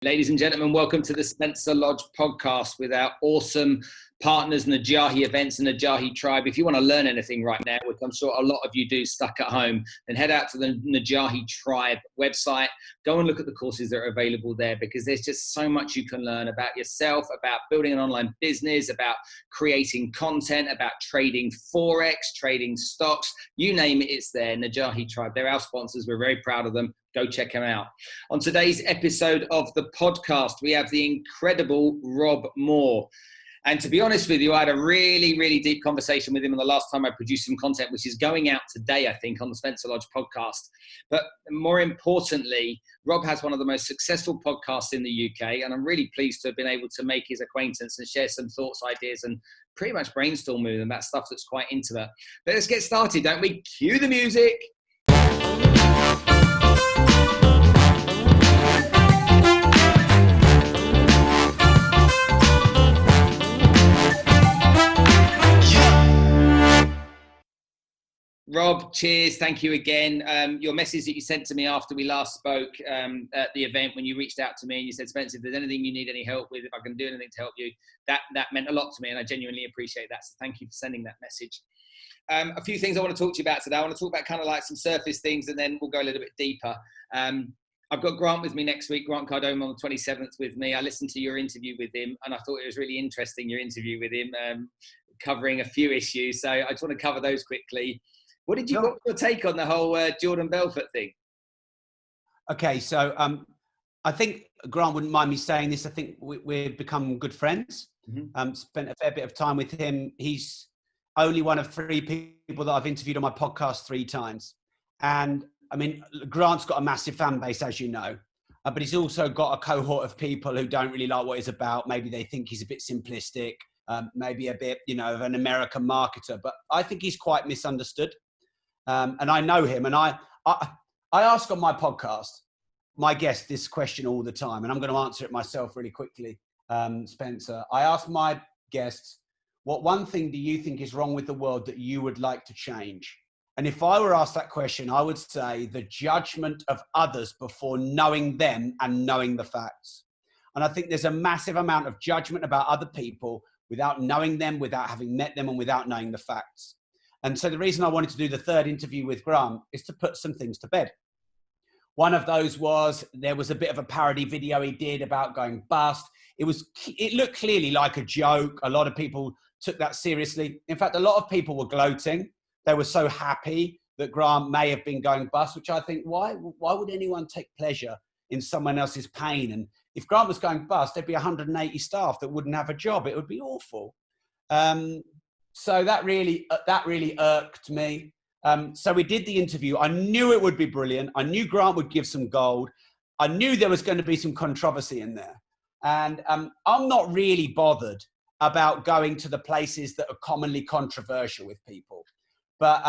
Ladies and gentlemen, welcome to the Spencer Lodge podcast with our awesome partners, Najahi Events and Najahi Tribe. If you want to learn anything right now, which I'm sure a lot of you do stuck at home, then head out to the Najahi Tribe website. Go and look at the courses that are available there, because there's just so much you can learn about yourself, about building an online business, about creating content, about trading Forex, trading stocks, you name it, it's there. Najahi Tribe, they're our sponsors. We're very proud of them. Go check them out. On today's episode of the podcast, we have the incredible Rob Moore. And to be honest with you, I had a really, really deep conversation with him on the last time I produced some content, which is going out today, I think, on the Spencer Lodge podcast. But more importantly, Rob has one of the most successful podcasts in the UK, and I'm really pleased to have been able to make his acquaintance and share some thoughts, ideas, and pretty much brainstorm with him about stuff that's quite intimate. But let's get started, don't we? Cue the music. Rob, cheers. Thank you again. Your message that you sent to me after we last spoke at the event, when you reached out to me and you said, Spencer, if there's anything you need any help with, if I can do anything to help you, that meant a lot to me, and I genuinely appreciate that. So thank you for sending that message. A few things I want to talk to you about today. I want to talk about kind of like some surface things, and then we'll go a little bit deeper. I've got Grant with me next week, Grant Cardone on the 27th with me. I listened to your interview with him, and I thought it was really interesting, your interview with him, covering a few issues. So I just want to cover those quickly. What was your take on the whole Jordan Belfort thing? Okay, so I think Grant wouldn't mind me saying this. I think we've become good friends. Mm-hmm. Spent a fair bit of time with him. He's only one of 3 people that I've interviewed on my podcast 3 times. And I mean, Grant's got a massive fan base, as you know, but he's also got a cohort of people who don't really like what he's about. Maybe they think he's a bit simplistic, maybe a bit, of an American marketer, but I think he's quite misunderstood. And I know him, and I ask on my podcast, my guest, this question all the time, and I'm going to answer it myself really quickly, Spencer. I ask my guests, what one thing do you think is wrong with the world that you would like to change? And if I were asked that question, I would say the judgment of others before knowing them and knowing the facts. And I think there's a massive amount of judgment about other people without knowing them, without having met them, and without knowing the facts. And so the reason I wanted to do the 3rd interview with Grant is to put some things to bed. One of those was, there was a bit of a parody video he did about going bust. It looked clearly like a joke. A lot of people took that seriously. In fact, a lot of people were gloating. They were so happy that Grant may have been going bust, which I think, why would anyone take pleasure in someone else's pain? And if Grant was going bust, there'd be 180 staff that wouldn't have a job. It would be awful. So that really irked me. So we did the interview. I knew it would be brilliant. I knew Grant would give some gold. I knew there was going to be some controversy in there. And I'm not really bothered about going to the places that are commonly controversial with people. But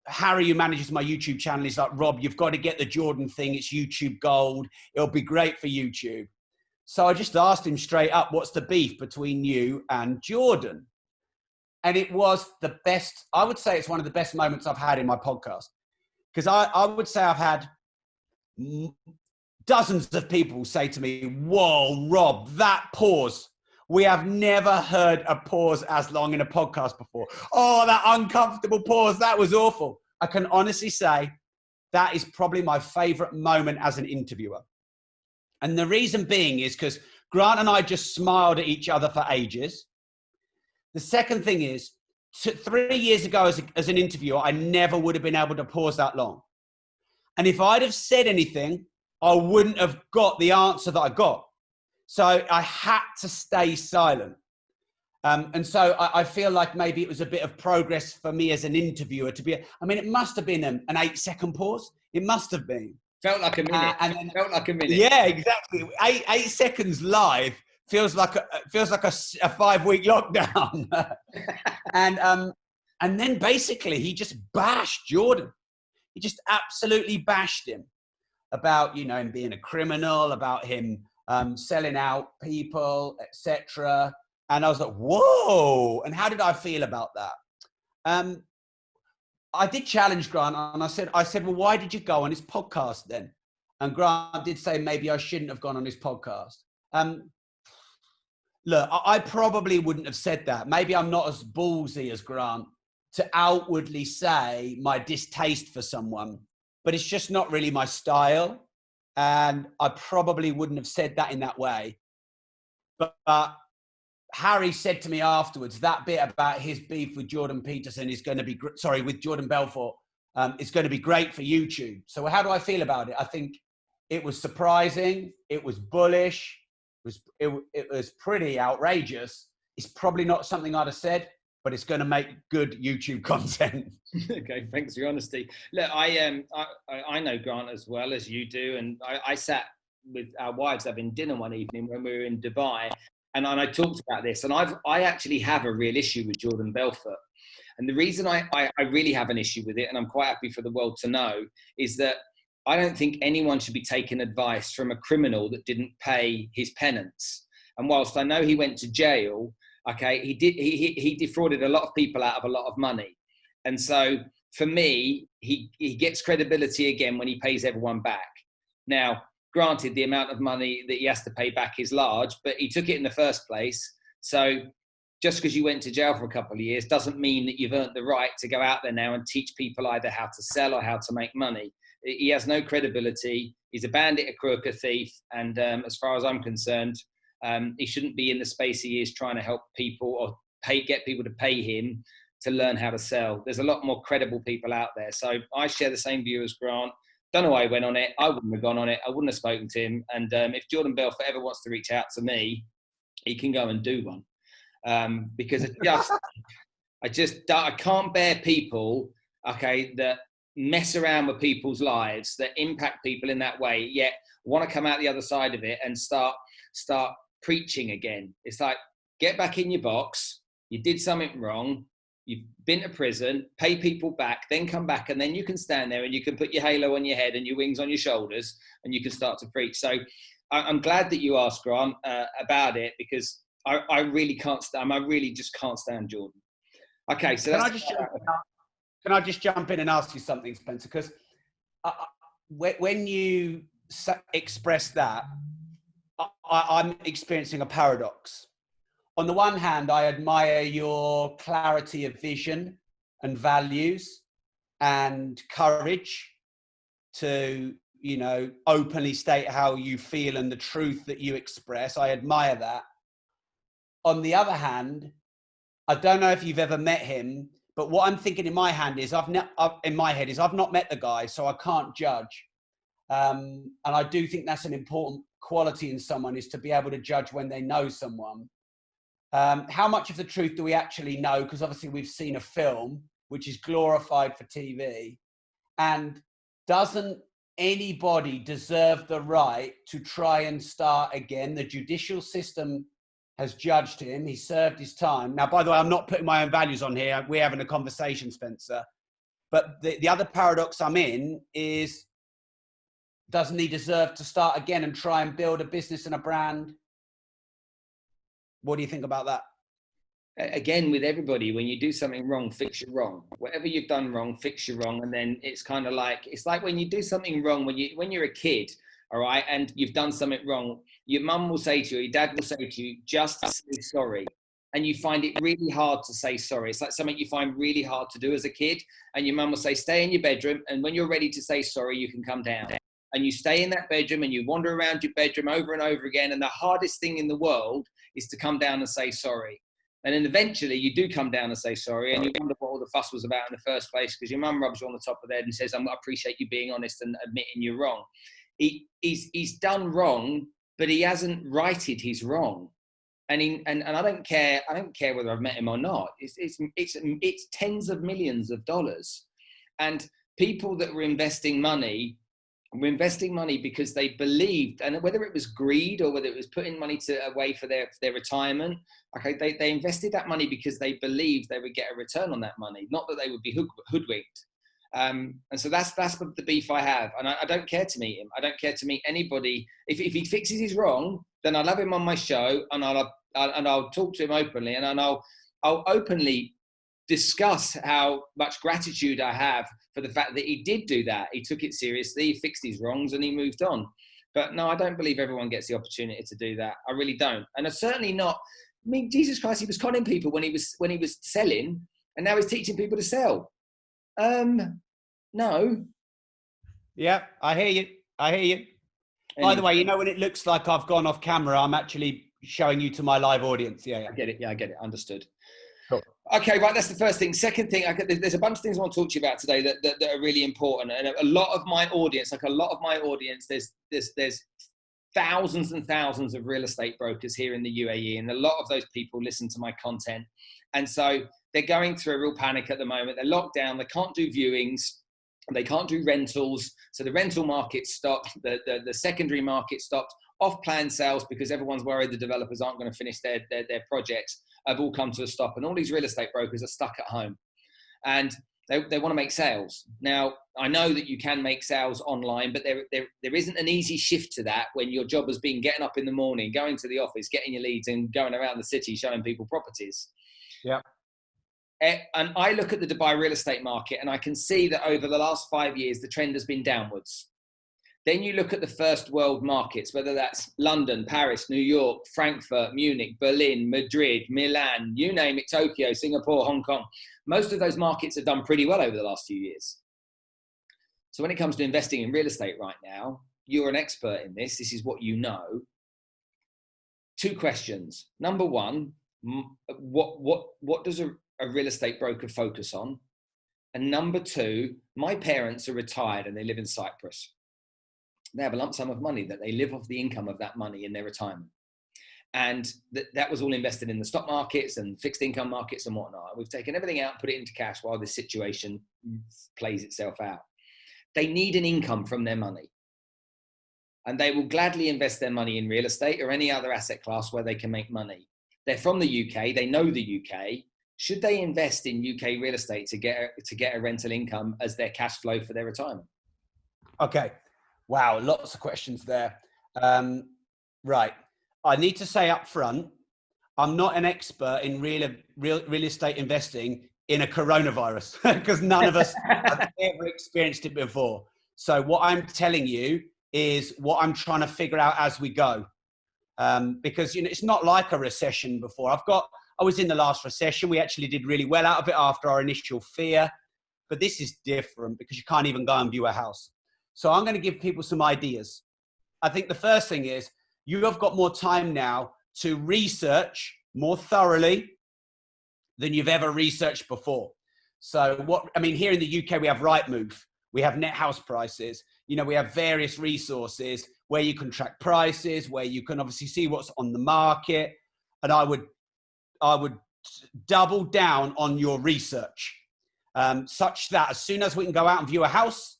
Harry, who manages my YouTube channel, is like, Rob, you've got to get the Jordan thing. It's YouTube gold. It'll be great for YouTube. So I just asked him straight up, what's the beef between you and Jordan? And it was the best, I would say it's one of the best moments I've had in my podcast. Because I would say I've had dozens of people say to me, whoa, Rob, that pause. We have never heard a pause as long in a podcast before. Oh, that uncomfortable pause, that was awful. I can honestly say that is probably my favorite moment as an interviewer. And the reason being is because Grant and I just smiled at each other for ages. The second thing is, 3 years ago as an interviewer, I never would have been able to pause that long. And if I'd have said anything, I wouldn't have got the answer that I got. So I had to stay silent. And so I feel like maybe it was a bit of progress for me as an interviewer to be, it must have been an 8-second pause. It must have been. Felt like a minute. Felt like a minute. Yeah, exactly. 8 seconds live feels like a 5-week lockdown. And then basically he just bashed Jordan. He just absolutely bashed him about, him being a criminal, about him selling out people, etc. And I was like, whoa. And how did I feel about that? I did challenge Grant, and I said, well, why did you go on his podcast then? And Grant did say maybe I shouldn't have gone on his podcast. Look, I probably wouldn't have said that. Maybe I'm not as ballsy as Grant to outwardly say my distaste for someone, but it's just not really my style. And I probably wouldn't have said that in that way. But Harry said to me afterwards, that bit about his beef with Jordan Peterson is going to be, with Jordan Belfort, is going to be great for YouTube. So how do I feel about it? I think it was surprising. It was bullish. It was pretty outrageous. It's probably not something I'd have said, but it's going to make good YouTube content. Okay, thanks for your honesty. Look, I know Grant as well as you do, and I sat with our wives having dinner one evening when we were in Dubai, and I talked about this, and I actually have a real issue with Jordan Belfort. And the reason I really have an issue with it, and I'm quite happy for the world to know, is that I don't think anyone should be taking advice from a criminal that didn't pay his penance. And whilst I know he went to jail, okay, he defrauded a lot of people out of a lot of money. And so for me, he gets credibility again when he pays everyone back. Now, granted, the amount of money that he has to pay back is large, but he took it in the first place. So just because you went to jail for a couple of years doesn't mean that you've earned the right to go out there now and teach people either how to sell or how to make money. He has no credibility. He's a bandit, a crook, a thief. And as far as I'm concerned, he shouldn't be in the space he is trying to help people or get people to pay him to learn how to sell. There's a lot more credible people out there. So I share the same view as Grant. Don't know why he went on it. I wouldn't have gone on it. I wouldn't have spoken to him. And if Jordan Belfort ever wants to reach out to me, he can go and do one. Because I can't bear people, okay, that mess around with people's lives, that impact people in that way, yet want to come out the other side of it and start preaching again. It's like, get back in your box. You did something wrong. You've been to prison, pay people back, then come back, and then you can stand there and you can put your halo on your head and your wings on your shoulders and you can start to preach. So I'm glad that you asked Grant about it, because I really can't stand, I really just can't stand Jordan. Okay, so Can I just jump in and ask you something, Spencer? Because when you express that, I'm experiencing a paradox. On the one hand, I admire your clarity of vision and values and courage to, openly state how you feel and the truth that you express. I admire that. On the other hand, I don't know if you've ever met him, but what I'm thinking in my head is I've not met the guy, so I can't judge. And I do think that's an important quality in someone, is to be able to judge when they know someone. How much of the truth do we actually know? Because obviously we've seen a film which is glorified for TV. And doesn't anybody deserve the right to try and start again? The judicial system has judged him. He served his time. Now, by the way, I'm not putting my own values on here. We're having a conversation, Spencer. But the other paradox I'm in is, doesn't he deserve to start again and try and build a business and a brand? What do you think about that? Again, with everybody, when you do something wrong, fix your wrong. Whatever you've done wrong, fix your wrong. And then it's kind of like, it's like when you do something wrong, when you're a kid, all right, and you've done something wrong, your mum will say to you, your dad will say to you, just say sorry. And you find it really hard to say sorry. It's like something you find really hard to do as a kid. And your mum will say, stay in your bedroom. And when you're ready to say sorry, you can come down. And you stay in that bedroom and you wander around your bedroom over and over again. And the hardest thing in the world is to come down and say sorry. And then eventually you do come down and say sorry. And you wonder what all the fuss was about in the first place, because your mum rubs you on the top of the head and says, I appreciate you being honest and admitting you're wrong. He's done wrong, but he hasn't righted his wrong. And I don't care whether I've met him or not. It's tens of millions of dollars. And people that were investing money because they believed, and whether it was greed or whether it was putting money away for their retirement, okay, they invested that money because they believed they would get a return on that money, not that they would be hoodwinked. And so that's the beef I have. And I don't care to meet him. I don't care to meet anybody. If he fixes his wrong, then I'll have him on my show and I'll talk to him openly, and I'll openly discuss how much gratitude I have for the fact that he did do that. He took it seriously, he fixed his wrongs, and he moved on. But no, I don't believe everyone gets the opportunity to do that. I really don't. And it's certainly not. I mean, Jesus Christ, he was conning people when he was selling, and now he's teaching people to sell. No. Yeah, I hear you. Anyway. By the way, you know, when it looks like I've gone off camera, I'm actually showing you to my live audience. Yeah. I get it. Yeah, I get it. Understood. Cool. Okay, right. That's the first thing. Second thing, there's a bunch of things I want to talk to you about today that are really important. And a lot of my audience, there's thousands and thousands of real estate brokers here in the UAE, and a lot of those people listen to my content. And so they're going through a real panic at the moment. They're locked down. They can't do viewings. They can't do rentals. So the rental market stopped. The secondary market stopped. Off-plan sales, because everyone's worried the developers aren't going to finish their projects, have all come to a stop. And all these real estate brokers are stuck at home. And they want to make sales. Now, I know that you can make sales online, but there isn't an easy shift to that when your job has been getting up in the morning, going to the office, getting your leads, and going around the city showing people properties. Yeah. And I look at the Dubai real estate market, and I can see that over the last 5 years, the trend has been downwards. Then you look at the first world markets, whether that's London, Paris, New York, Frankfurt, Munich, Berlin, Madrid, Milan, you name it, Tokyo, Singapore, Hong Kong. Most of those markets have done pretty well over the last few years. So when it comes to investing in real estate right now, you're an expert in this. This is what you know. 2 questions. Number one, what does a real estate broker focus on? And number 2, my parents are retired and they live in Cyprus. They have a lump sum of money that they live off the income of that money in their retirement. And that was all invested in the stock markets and fixed income markets and whatnot. We've taken everything out and put it into cash while this situation plays itself out. They need an income from their money. And they will gladly invest their money in real estate or any other asset class where they can make money. They're from the UK. They know the UK. Should they invest in UK real estate to get a rental income as their cash flow for their retirement? Okay. Wow. Lots of questions there. Right. I need to say up front, I'm not an expert in real estate investing in a coronavirus because none of us have ever experienced it before. So what I'm telling you is what I'm trying to figure out as we go. Because, you know, it's not like a recession before. I was in the last recession. We actually did really well out of it after our initial fear, but this is different because you can't even go and view a house. So I'm going to give people some ideas. I think the first thing is you have got more time now to research more thoroughly than you've ever researched before. So here in the UK, we have Rightmove, we have net house prices, you know, we have various resources where you can track prices, where you can obviously see what's on the market. And I would double down on your research, such that as soon as we can go out and view a house,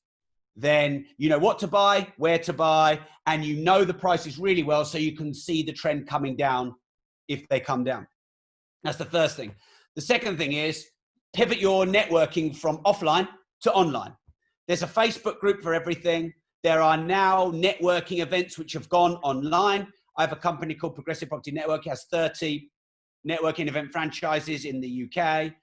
then you know what to buy, where to buy, and you know the prices really well so you can see the trend coming down if they come down. That's the first thing. The second thing is pivot your networking from offline to online. There's a Facebook group for everything. There are now networking events which have gone online. I have a company called Progressive Property Network. It has 30 networking event franchises in the UK,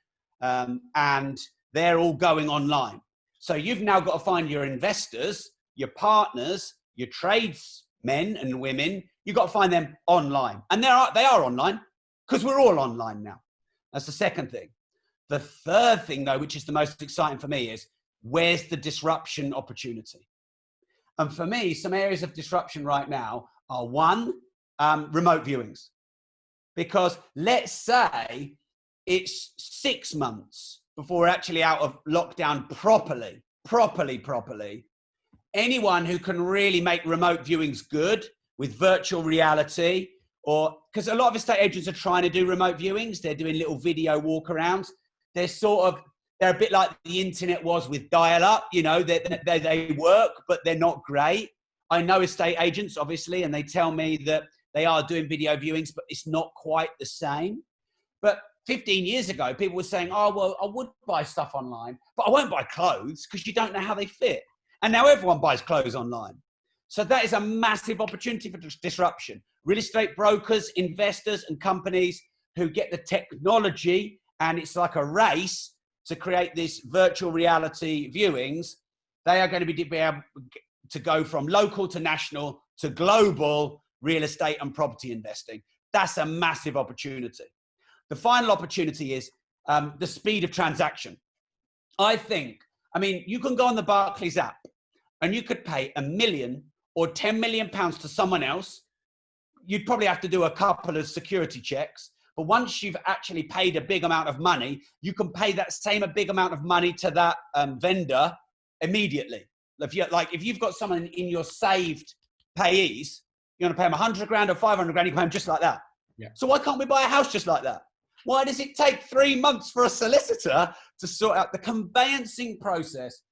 and they're all going online. So you've now got to find your investors, your partners, your tradesmen and women. You've got to find them online. And they are online because we're all online now. That's the second thing. The third thing, though, which is the most exciting for me, is where's the disruption opportunity? And for me, some areas of disruption right now are one, remote viewings. Because let's say it's 6 months before we're actually out of lockdown properly. Anyone who can really make remote viewings good with virtual reality, or because a lot of estate agents are trying to do remote viewings, they're doing little video walkarounds. They're a bit like the internet was with dial-up, you know, they work, but they're not great. I know estate agents, obviously, and they tell me that they are doing video viewings, but it's not quite the same. But 15 years ago, people were saying, oh, well, I would buy stuff online, but I won't buy clothes because you don't know how they fit. And now everyone buys clothes online. So that is a massive opportunity for disruption. Real estate brokers, investors, and companies who get the technology and it's like a race to create this virtual reality viewings. They are going to be able to go from local to national to global real estate and property investing. That's a massive opportunity. The final opportunity is the speed of transaction. I mean, you can go on the Barclays app and you could pay £1 million or £10 million to someone else. You'd probably have to do a couple of security checks. But once you've actually paid a big amount of money, you can pay that same a big amount of money to that vendor immediately. If you've got someone in your saved payees, you want to pay them 100 grand or 500 grand, you can pay them just like that. Yeah. So why can't we buy a house just like that? Why does it take 3 months for a solicitor to sort out the conveyancing process?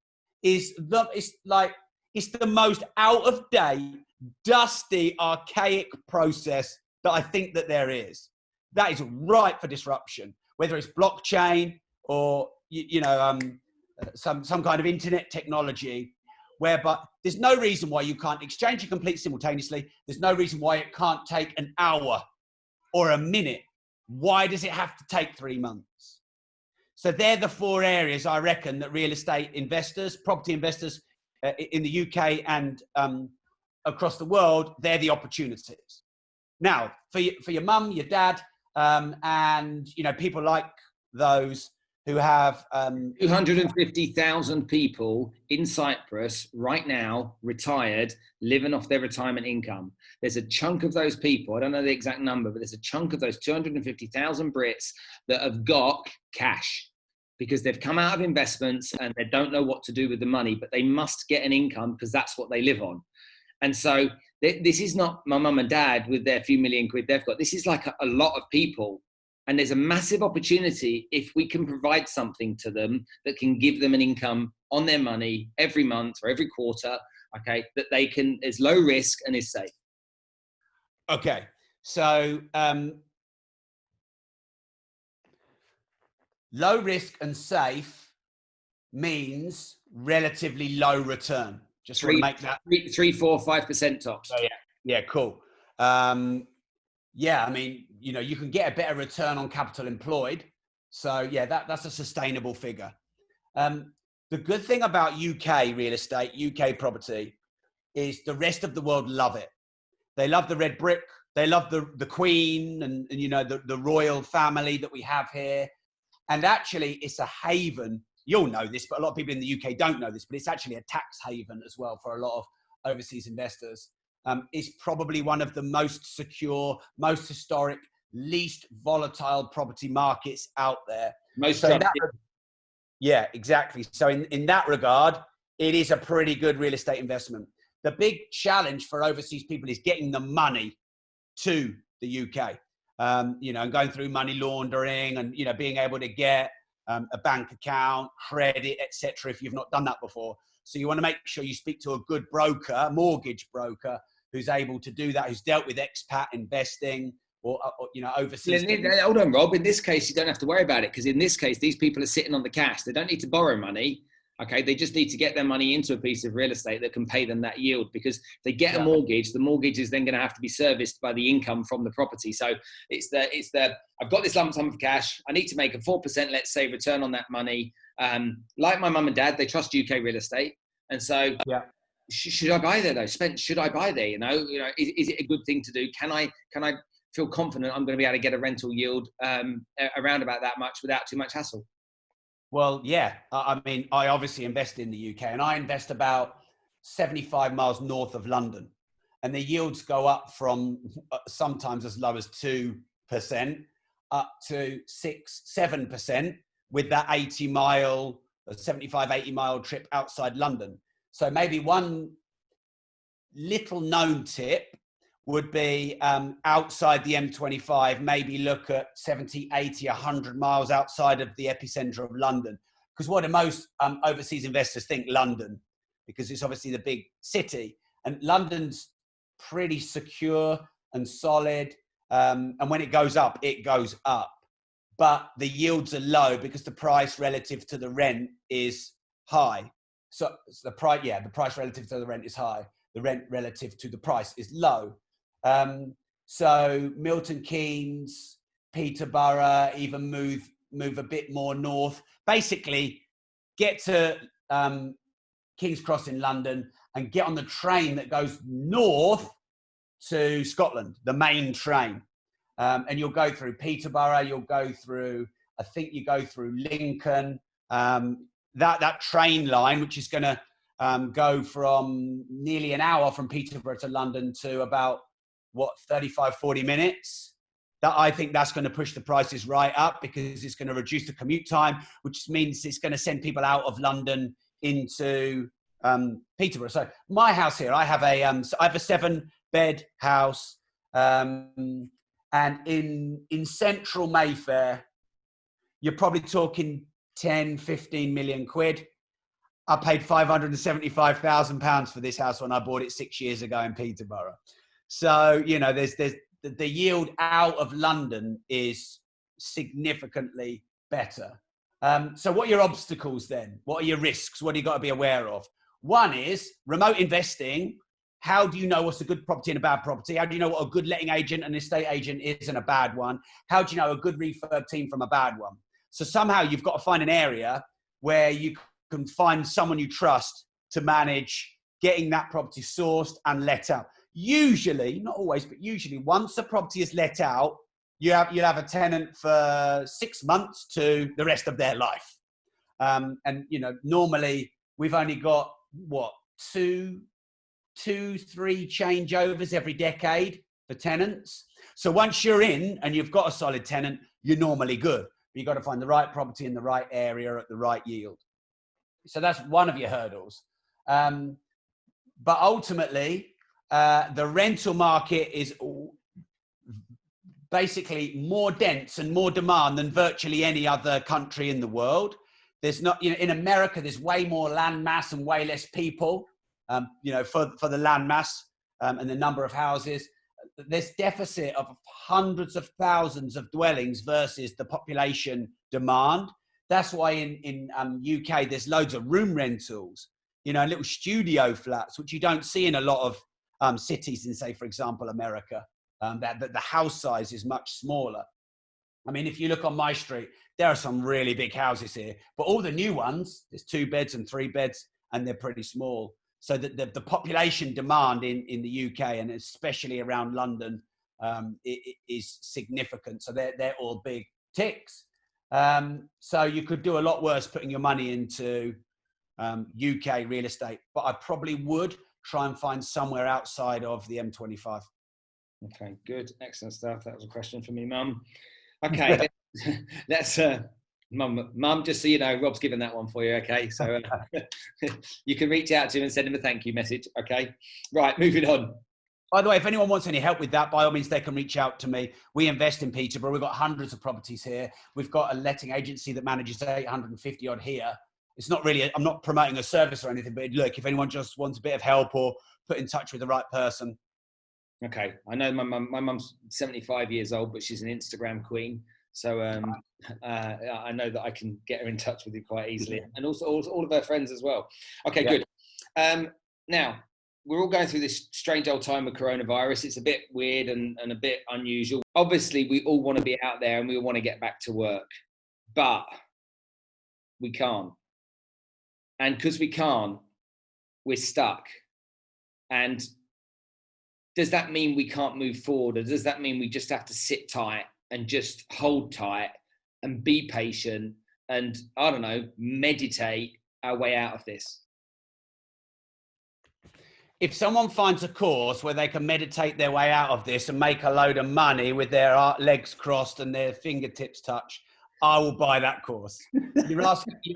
It's the most out of date, dusty, archaic process that I think that there is. That is ripe for disruption, whether it's blockchain or some kind of internet technology, whereby there's no reason why you can't exchange and complete simultaneously. There's no reason why it can't take an hour or a minute. Why does it have to take 3 months? So they're the 4 areas I reckon that real estate investors, property investors in the UK and across the world, they're the opportunities. Now, for your mum, your dad, and people like those who have 250,000 people in Cyprus right now, retired, living off their retirement income. There's a chunk of those people, I don't know the exact number, but there's a chunk of those 250,000 Brits that have got cash because they've come out of investments and they don't know what to do with the money, but they must get an income because that's what they live on. And so this is not my mum and dad with their few million quid they've got. This is like a lot of people. And there's a massive opportunity if we can provide something to them that can give them an income on their money every month or every quarter, okay, that they can, is low risk and is safe. Okay. So low risk and safe means relatively low return. Just want to make that 3, 4, 5% tops. Oh, yeah, cool. Yeah, I mean, you can get a better return on capital employed. So yeah, that's a sustainable figure. The good thing about UK real estate, UK property, is the rest of the world love it. They love the red brick. They love the Queen and the royal family that we have here. And actually, it's a haven. You'll know this, but a lot of people in the UK don't know this, but it's actually a tax haven as well for a lot of overseas investors. It's probably one of the most secure, most historic, least volatile property markets out there. Yeah, exactly. So in that regard, it is a pretty good real estate investment. The big challenge for overseas people is getting the money to the UK, and going through money laundering and, being able to get a bank account, credit, etc. if you've not done that before. So you want to make sure you speak to a good broker, a mortgage broker, who's able to do that, who's dealt with expat investing or overseas. Hold on, Rob. In this case, you don't have to worry about it because in this case, these people are sitting on the cash. They don't need to borrow money. Okay, they just need to get their money into a piece of real estate that can pay them that yield, because if they get a mortgage, the mortgage is then going to have to be serviced by the income from the property. So it's the I've got this lump sum of cash. I need to make a 4%, let's say, return on that money. Like my mum and dad, they trust UK real estate, and so should I buy there though? Should I buy there? Is it a good thing to do? Can I feel confident I'm going to be able to get a rental yield around about that much without too much hassle? Well, yeah. I mean, I obviously invest in the UK, and I invest about 75 miles north of London, and the yields go up from sometimes as low as 2% up to 6-7% with that 75, 80 mile trip outside London. So maybe one little known tip would be outside the M25, maybe look at 70, 80, 100 miles outside of the epicenter of London. Because what do most overseas investors think? London, because it's obviously the big city. And London's pretty secure and solid. And when it goes up, it goes up. But the yields are low because the price relative to the rent is high. So the price relative to the rent is high. The rent relative to the price is low. So Milton Keynes, Peterborough, even move a bit more north. Basically, get to King's Cross in London and get on the train that goes north to Scotland, the main train. And you'll go through Peterborough, you'll go through, I think you go through Lincoln, that train line, which is going to go from nearly an hour from Peterborough to London to about, 35, 40 minutes. That I think that's going to push the prices right up because it's going to reduce the commute time, which means it's going to send people out of London into Peterborough. So my house here, I have a 7-bed house, and in central Mayfair, you're probably talking 10, 15 million quid. I paid £575,000 for this house when I bought it 6 years ago in Peterborough. So, there's the yield out of London is significantly better. So what are your obstacles then? What are your risks? What do you got to be aware of? One is remote investing. How do you know what's a good property and a bad property? How do you know what a good letting agent and estate agent is and a bad one? How do you know a good refurb team from a bad one? So somehow you've got to find an area where you can find someone you trust to manage getting that property sourced and let out. Usually, not always, but usually once a property is let out, you'll have a tenant for 6 months to the rest of their life. And, normally we've only got, 2-3 changeovers every decade for tenants. So once you're in and you've got a solid tenant, you're normally good. But you've got to find the right property in the right area at the right yield. So that's one of your hurdles. But ultimately, the rental market is basically more dense and more demand than virtually any other country in the world. There's not, in America, there's way more land mass and way less people, for the land mass and the number of houses. There's deficit of hundreds of thousands of dwellings versus the population demand. That's why in UK, there's loads of room rentals, little studio flats, which you don't see in a lot of cities in, say, for example, America, that the house size is much smaller. I mean, if you look on my street, there are some really big houses here, but all the new ones, there's 2 beds and 3 beds, and they're pretty small. So the population demand in the UK, and especially around London, is significant. So they're all big ticks. So you could do a lot worse putting your money into UK real estate, but I probably would try and find somewhere outside of the M25. Okay, good. Excellent stuff. That was a question for me, Mum. Okay, let's Mum, just so you know, Rob's given that one for you, okay? So you can reach out to him and send him a thank you message, okay? Right, moving on. By the way, if anyone wants any help with that, by all means, they can reach out to me. We invest in Peterborough. We've got hundreds of properties here. We've got a letting agency that manages 850 odd here. It's not really, I'm not promoting a service or anything, but look, if anyone just wants a bit of help or put in touch with the right person. Okay. I know my mum's 75 years old, but she's an Instagram queen. So I know that I can get her in touch with you quite easily, and also all of her friends as well. Okay, good. Now, we're all going through this strange old time with coronavirus. It's a bit weird and a bit unusual. Obviously, we all want to be out there and we all want to get back to work, but we can't. And because we can't, we're stuck. And does that mean we can't move forward? Or does that mean we just have to sit tight and just hold tight and be patient and, I don't know, meditate our way out of this? If someone finds a course where they can meditate their way out of this and make a load of money with their legs crossed and their fingertips touched, I will buy that course. You're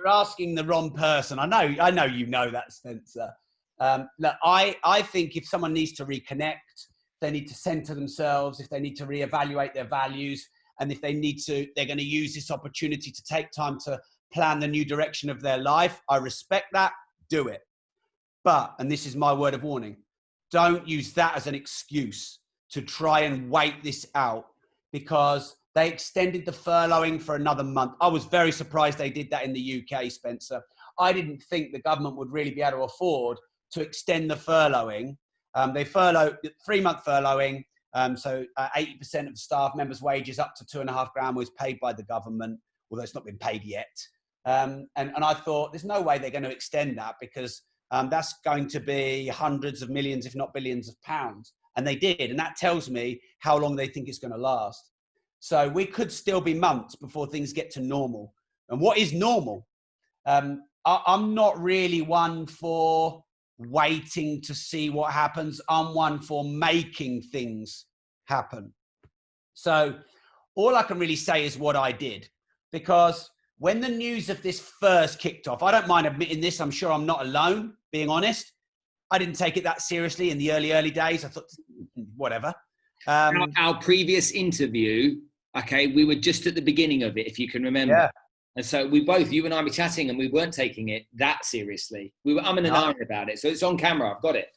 asking the wrong person. I know you know that, Spencer. Look, I think if someone needs to reconnect, they need to center themselves, if they need to reevaluate their values, and if they need to, they're going to use this opportunity to take time to plan the new direction of their life. I respect that. Do it. But, and this is my word of warning, don't use that as an excuse to try and wait this out, because they extended the furloughing for another month. I was very surprised they did that in the UK, Spencer. I didn't think the government would really be able to afford to extend the furloughing. They furloughed 3-month furloughing. So 80% of staff members' wages up to £2,500 was paid by the government. although it's not been paid yet. And I thought, there's no way they're going to extend that, because that's going to be hundreds of millions, if not billions of pounds. And they did. And that tells me how long they think it's going to last. So we could still be months before things get to normal. And what is normal? I'm not really one for waiting to see what happens. I'm one for making things happen. So all I can really say is what I did, because when the news of this first kicked off, I don't mind admitting this, I'm sure I'm not alone, being honest. I didn't take it that seriously in the early days. I thought, whatever. Our previous interview, okay, we were just at the beginning of it, if you can remember. Yeah. And so you and I were chatting, and we weren't taking it that seriously. We were umming and ahhing about it. So it's on camera. I've got it.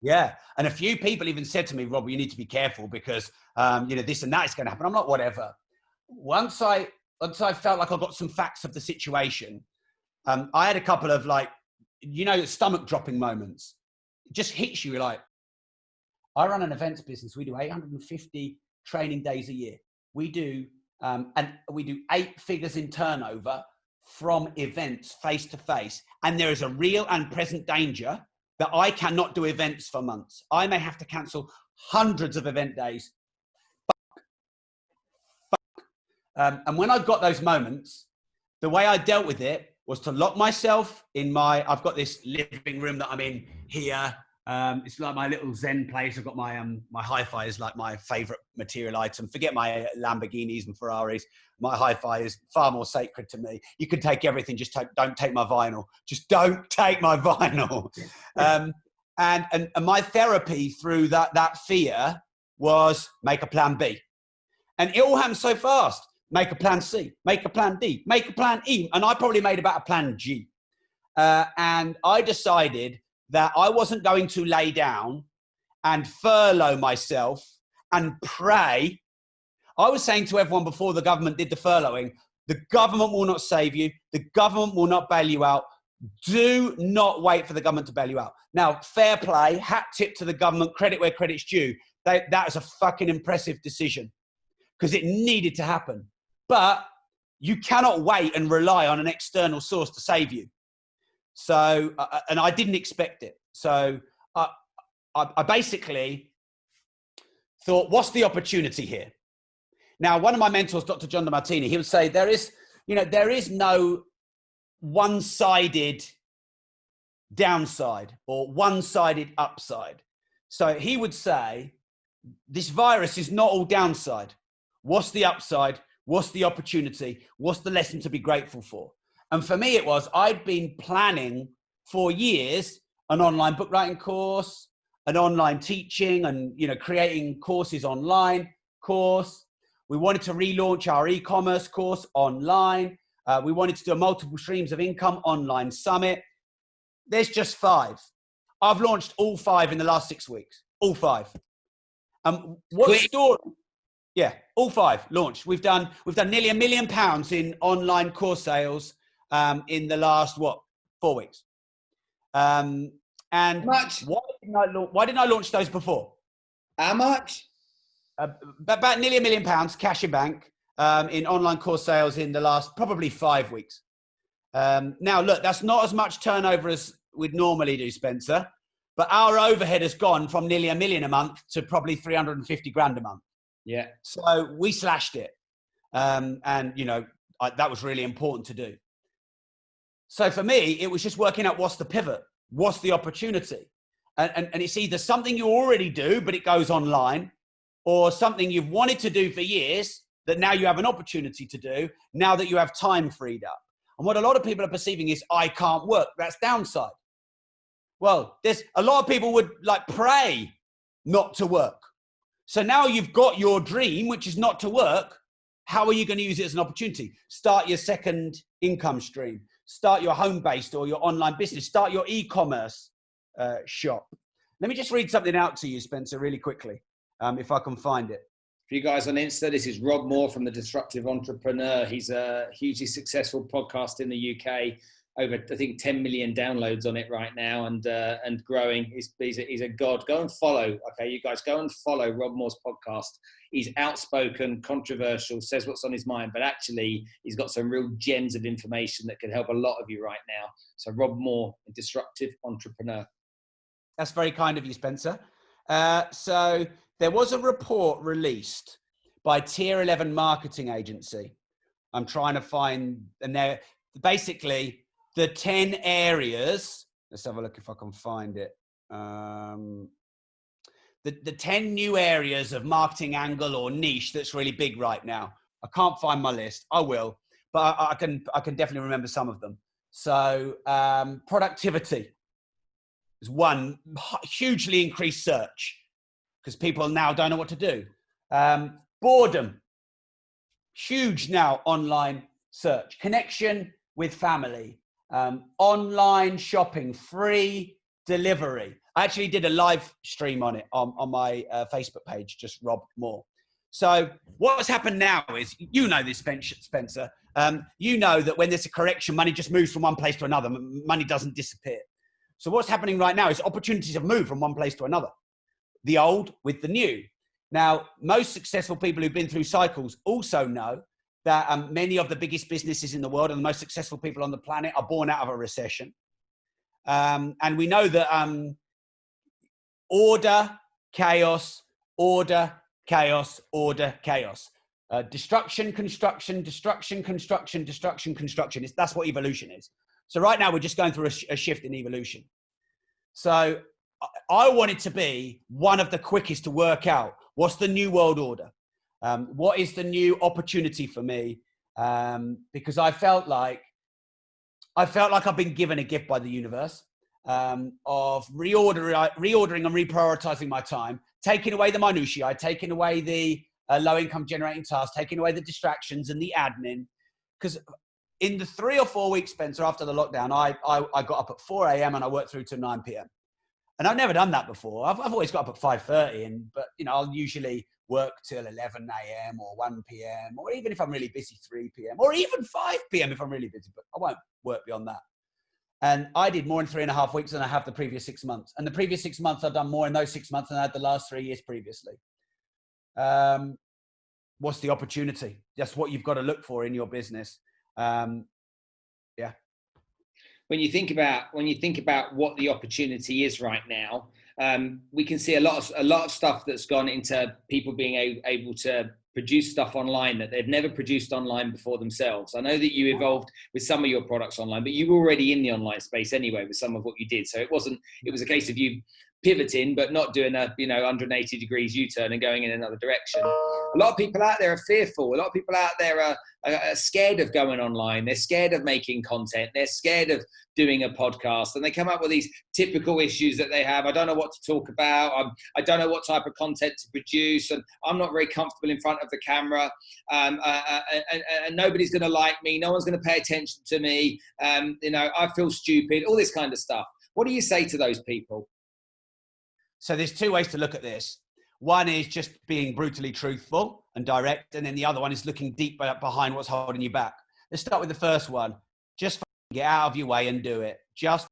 Yeah. And a few people even said to me, Rob, you need to be careful because, this and that is going to happen. I'm like, whatever. Once I felt like I got some facts of the situation, I had a couple of stomach dropping moments. It just hits you like, I run an events business. We do 850 training days a year. We do 8 figures in turnover from events face to face. And there is a real and present danger that I cannot do events for months. I may have to cancel hundreds of event days. And when I got those moments, the way I dealt with it was to lock myself in I've got this living room that I'm in here. It's like my little Zen place. I've got my hi-fi is like my favorite material item. Forget my Lamborghinis and Ferraris. My hi-fi is far more sacred to me. You can take everything, just don't take my vinyl. Just don't take my vinyl. And my therapy through that fear was make a plan B. And it all happened so fast. Make a plan C, make a plan D, make a plan E. And I probably made about a plan G. And I decided that I wasn't going to lay down and furlough myself and pray. I was saying to everyone before the government did the furloughing, the government will not save you. The government will not bail you out. Do not wait for the government to bail you out. Now, fair play, hat tip to the government, credit where credit's due. That is a fucking impressive decision because it needed to happen. But you cannot wait and rely on an external source to save you. So, and I didn't expect it. So I basically thought, what's the opportunity here? Now, one of my mentors, Dr. John DeMartini, he would say there is no one-sided downside or one-sided upside. So he would say, this virus is not all downside. What's the upside? What's the opportunity? What's the lesson to be grateful for? And for me, it was, I'd been planning for years an online book writing course, an online teaching and, creating courses online course. We wanted to relaunch our e-commerce course online. We wanted to do a multiple streams of income online summit. There's just 5. I've launched all 5 in the last 6 weeks. All 5. What story? Yeah, all 5 launched. We've done nearly £1 million in online course sales in the last 4 weeks. And much? Why didn't I launch those before? How much? About nearly £1 million cash in bank in online course sales in the last probably 5 weeks. Now, look, that's not as much turnover as we'd normally do, Spencer, but our overhead has gone from nearly £1 million a month to probably 350 grand a month. Yeah. So we slashed it. That was really important to do. So for me, it was just working out what's the pivot, what's the opportunity. And it's either something you already do, but it goes online, or something you've wanted to do for years that now you have an opportunity to do now that you have time freed up. And what a lot of people are perceiving is, I can't work. That's downside. Well, there's a lot of people would pray not to work. So now you've got your dream, which is not to work. How are you going to use it as an opportunity? Start your second income stream. Start your home-based or your online business. Start your e-commerce shop. Let me just read something out to you, Spencer, really quickly, if I can find it. For you guys on Insta, this is Rob Moore from The Disruptive Entrepreneur. He's a hugely successful podcast in the UK. over, I think, 10 million downloads on it right now, and growing. He's a god. Go and follow. Okay, you guys, go and follow Rob Moore's podcast. He's outspoken, controversial, says what's on his mind, but actually he's got some real gems of information that can help a lot of you right now. So Rob Moore, a disruptive entrepreneur. That's very kind of you, Spencer. So there was a report released by Tier 11 marketing agency. I'm trying to find, and they're basically the 10 areas. Let's have a look if I can find it. The 10 new areas of marketing angle or niche that's really big right now. I can't find my list. I will, but I can definitely remember some of them. So productivity is one, hugely increased search because people now don't know what to do. Boredom, huge now online search. Connection with family, online shopping, free delivery. I actually did a live stream on it on my Facebook page, just Rob Moore. So what's happened now is, you know this, Spencer, you know that when there's a correction, money just moves from one place to another. Money doesn't disappear. So what's happening right now is opportunities have moved from one place to another, the old with the new. Now, most successful people who've been through cycles also know that many of the biggest businesses in the world and the most successful people on the planet are born out of a recession. And we know that order, chaos, order, chaos, order, chaos. Destruction, construction, destruction, construction, destruction, construction. That's what evolution is. So right now we're just going through a shift in evolution. So I want it to be one of the quickest to work out. What's the new world order? What is the new opportunity for me? Because I felt like I've been given a gift by the universe of reordering and reprioritizing my time, taking away the minutiae, taking away the low-income generating tasks, taking away the distractions and the admin. Because in the 3 or 4 weeks, Spencer, after the lockdown, I got up at 4 a.m. and I worked through to 9 p.m. And I've never done that before. I've always got up at 5:30, but I'll usually work till 11 a.m. or 1 p.m. or even if I'm really busy, 3 p.m. or even 5 p.m. if I'm really busy, but I won't work beyond that. And I did more in 3.5 weeks than I have the previous 6 months. And the previous 6 months, I've done more in those 6 months than I had the last 3 years previously. What's the opportunity? That's what you've got to look for in your business. Yeah. When you think about what the opportunity is right now, we can see a lot of stuff that's gone into people being able to produce stuff online that they've never produced online before themselves. I know that you evolved with some of your products online, but you were already in the online space anyway with some of what you did. So it was a case of you pivoting, but not doing a 180 degrees U-turn and going in another direction. A lot of people out there are fearful. A lot of people out there are scared of going online. They're scared of making content. They're scared of doing a podcast, and they come up with these typical issues that they have. I don't know what to talk about. I don't know what type of content to produce, and I'm not very comfortable in front of the camera. And nobody's going to like me. No one's going to pay attention to me. I feel stupid. All this kind of stuff. What do you say to those people? So there's two ways to look at this. One is just being brutally truthful and direct. And then the other one is looking deep behind what's holding you back. Let's start with the first one. Just get out of your way and do it. Just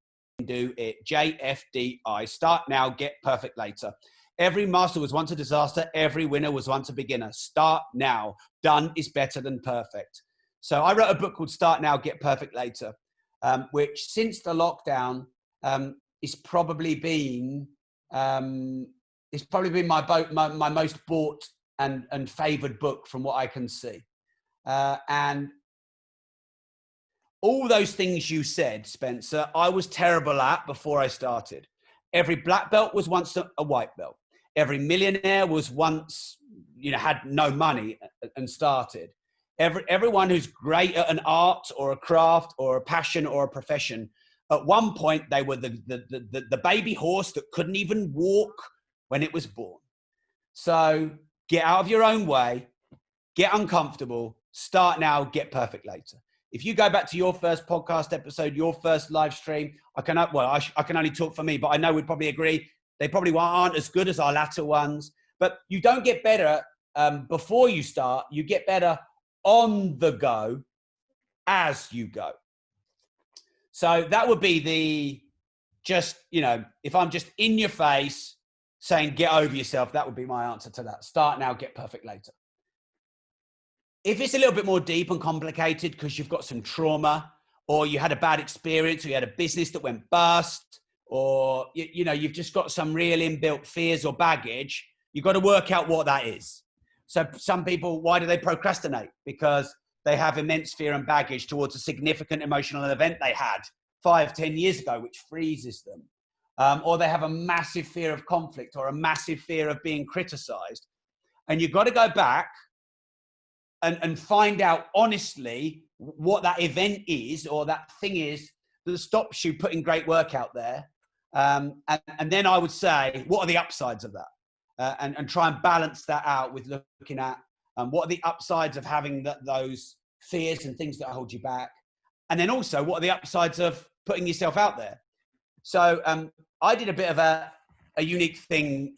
do it. JFDI. Start now, get perfect later. Every master was once a disaster. Every winner was once a beginner. Start now. Done is better than perfect. So I wrote a book called Start Now, Get Perfect Later, which since the lockdown is probably been... it's probably been my most bought and favored book from what I can see. And all those things you said, Spencer, I was terrible at before I started. Every black belt was once a white belt. Every millionaire was once, had no money and started. Everyone who's great at an art or a craft or a passion or a profession, at one point they were the baby horse that couldn't even walk when it was born. So get out of your own way, get uncomfortable, start now, get perfect later. If you go back to your first podcast episode, your first live stream, I can only talk for me, but I know we'd probably agree they probably aren't as good as our latter ones. But you don't get better before you start. You get better on the go as you go. So that would be if I'm just in your face saying, get over yourself, that would be my answer to that. Start now, get perfect later. If it's a little bit more deep and complicated because you've got some trauma, or you had a bad experience, or you had a business that went bust, or you've just got some real inbuilt fears or baggage, you've got to work out what that is. So some people, why do they procrastinate? Because they have immense fear and baggage towards a significant emotional event they had 5-10 years ago, which freezes them. Or they have a massive fear of conflict or a massive fear of being criticized. And you've got to go back and find out honestly what that event is, or that thing is that stops you putting great work out there. And then I would say, what are the upsides of that? And try and balance that out with looking at what are the upsides of having those fears and things that hold you back. And then also, what are the upsides of putting yourself out there? So I did a bit of a unique thing.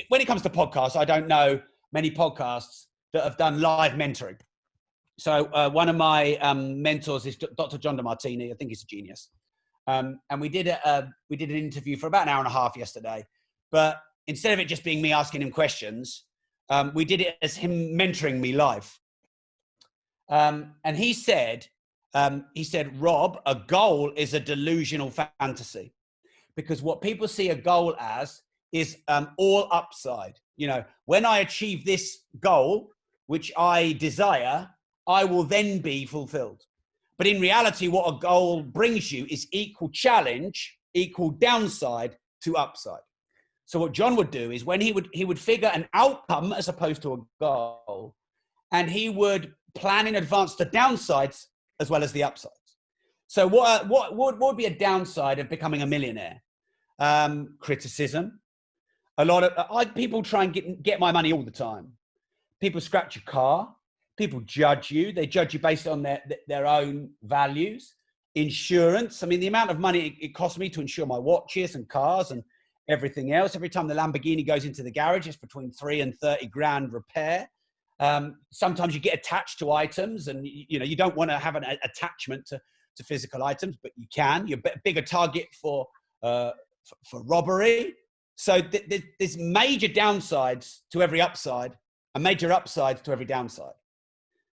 When it comes to podcasts, I don't know many podcasts that have done live mentoring. So one of my mentors is Dr. John DeMartini. I think he's a genius. And we did an interview for about an hour and a half yesterday. But instead of it just being me asking him questions, we did it as him mentoring me live. And he said, Rob, a goal is a delusional fantasy, because what people see a goal as is all upside. When I achieve this goal, which I desire, I will then be fulfilled. But in reality, what a goal brings you is equal challenge, equal downside to upside. So what John would do is when he would figure an outcome as opposed to a goal, and he would plan in advance the downsides as well as the upsides. So what would be a downside of becoming a millionaire? Criticism. A lot of people try and get my money all the time. People scratch your car. People judge you. They judge you based on their own values. Insurance. I mean, the amount of money it costs me to insure my watches and cars and everything else. Every time the Lamborghini goes into the garage, it's between 3 and 30 grand repair. Sometimes you get attached to items, and you don't want to have an attachment to physical items, but you can. You're a bigger target for robbery. So there's major downsides to every upside and major upsides to every downside.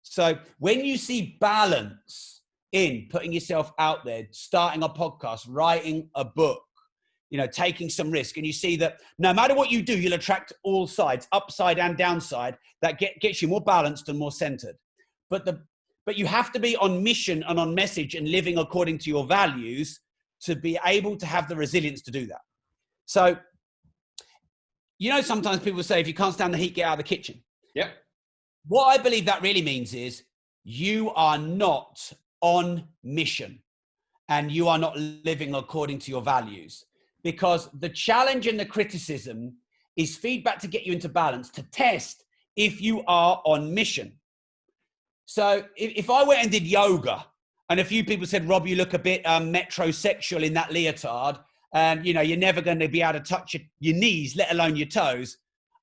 So when you see balance in putting yourself out there, starting a podcast, writing a book, taking some risk, and you see that no matter what you do, you'll attract all sides, upside and downside, that gets you more balanced and more centered. But you have to be on mission and on message and living according to your values to be able to have the resilience to do that. So, sometimes people say, if you can't stand the heat, get out of the kitchen. Yep. What I believe that really means is you are not on mission and you are not living according to your values, because the challenge and the criticism is feedback to get you into balance, to test if you are on mission. So if I went and did yoga and a few people said, Rob, you look a bit metrosexual in that leotard, and you're never going to be able to touch your knees, let alone your toes,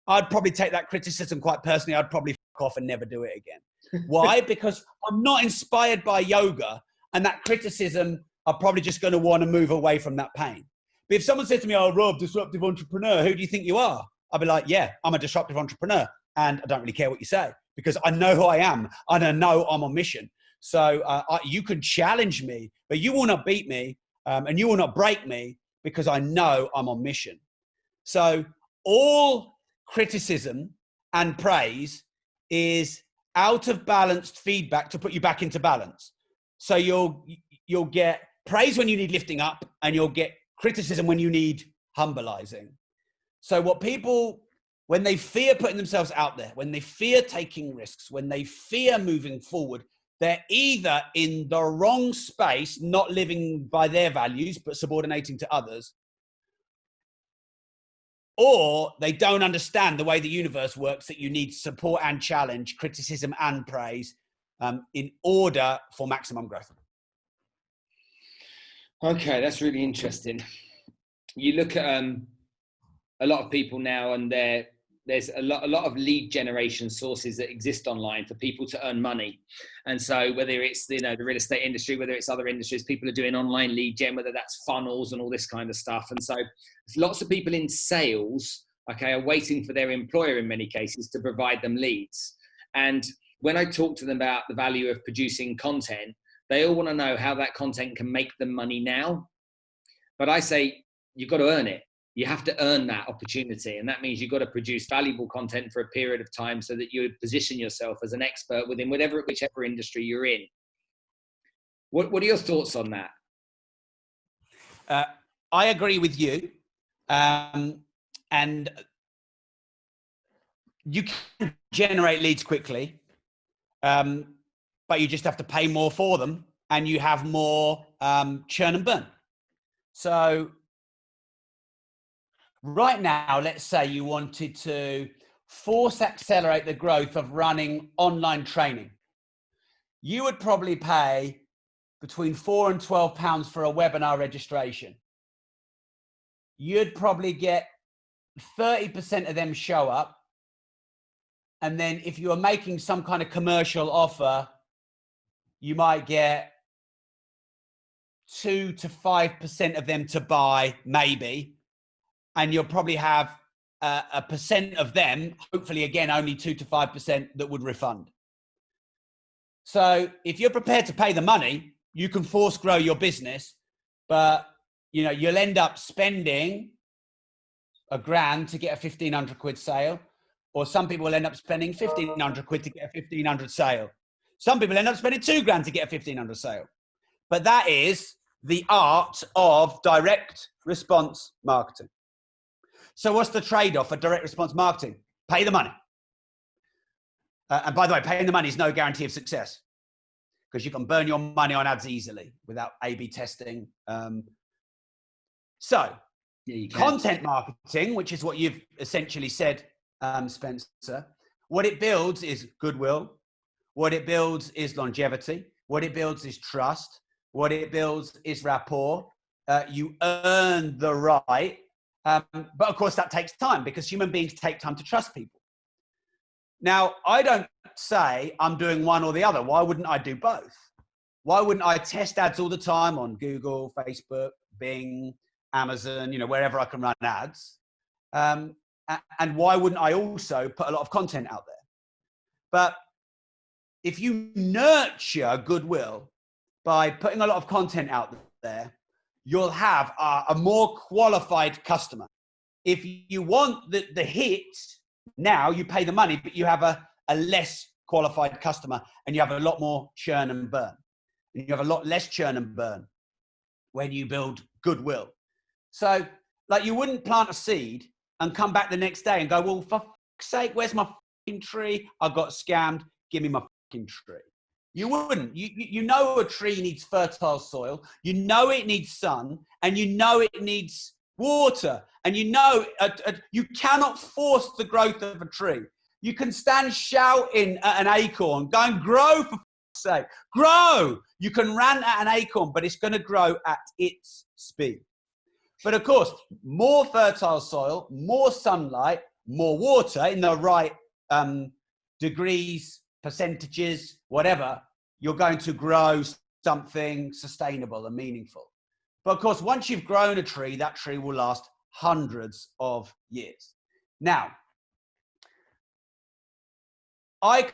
I'd probably take that criticism quite personally. I'd probably fuck off and never do it again. Why? Because I'm not inspired by yoga, and that criticism, I'm probably just going to want to move away from that pain. But if someone said to me, oh, Rob, disruptive entrepreneur, who do you think you are? I'd be like, yeah, I'm a disruptive entrepreneur, and I don't really care what you say, because I know who I am and I know I'm on mission. So you can challenge me, but you will not beat me, and you will not break me, because I know I'm on mission. So all criticism and praise is out of balanced feedback to put you back into balance. So you'll get praise when you need lifting up, and you'll get criticism when you need humbleizing. So what people, when they fear putting themselves out there, when they fear taking risks, when they fear moving forward, they're either in the wrong space, not living by their values, but subordinating to others, or they don't understand the way the universe works, that you need support and challenge, criticism and praise in order for maximum growth. Okay, that's really interesting. You look at a lot of people now, and they're there's a lot of lead generation sources that exist online for people to earn money. And so whether it's, the real estate industry, whether it's other industries, people are doing online lead gen, whether that's funnels and all this kind of stuff. And so lots of people in sales, are waiting for their employer in many cases to provide them leads. And when I talk to them about the value of producing content, they all want to know how that content can make them money now. But I say, you've got to earn it. You have to earn that opportunity. And that means you've got to produce valuable content for a period of time so that you position yourself as an expert within whichever industry you're in. What are your thoughts on that? I agree with you. And you can generate leads quickly, but you just have to pay more for them, and you have more churn and burn. So right now, let's say you wanted to accelerate the growth of running online training. You would probably pay between £4 and £12 for a webinar registration. You'd probably get 30% of them show up. And then if you are making some kind of commercial offer, you might get 2 to 5% of them to buy, maybe. And you'll probably have a percent of them, hopefully again, only 2 to 5% that would refund. So if you're prepared to pay the money, you can force grow your business, but you'll end up spending £1,000 to get a 1,500 quid sale. Or some people will end up spending 1,500 quid to get a 1,500 sale. Some people end up spending £2,000 to get a 1,500 sale. But that is the art of direct response marketing. So what's the trade-off for direct response marketing? Pay the money. And by the way, paying the money is no guarantee of success, because you can burn your money on ads easily without A/B testing. Content marketing, which is what you've essentially said, Spencer, what it builds is goodwill. What it builds is longevity. What it builds is trust. What it builds is rapport. You earn the right. But of course that takes time, because human beings take time to trust people. Now, I don't say I'm doing one or the other. Why wouldn't I do both? Why wouldn't I test ads all the time on Google, Facebook, Bing, Amazon, wherever I can run ads? And why wouldn't I also put a lot of content out there? But if you nurture goodwill by putting a lot of content out there, you'll have a more qualified customer. If you want the hit, now you pay the money, but you have a less qualified customer, and you have a lot more churn and burn. And you have a lot less churn and burn when you build goodwill. So, you wouldn't plant a seed and come back the next day and go, well, for fuck's sake, where's my fucking tree? I got scammed. Give me my fucking tree. You wouldn't. You know a tree needs fertile soil. You know it needs sun, and you know it needs water. And you know you cannot force the growth of a tree. You can stand shouting at an acorn, go and grow, for fuck's sake. Grow. You can rant at an acorn, but it's going to grow at its speed. But of course, more fertile soil, more sunlight, more water in the right degrees, percentages, whatever, you're going to grow something sustainable and meaningful. But of course, once you've grown a tree, that tree will last hundreds of years. Now, I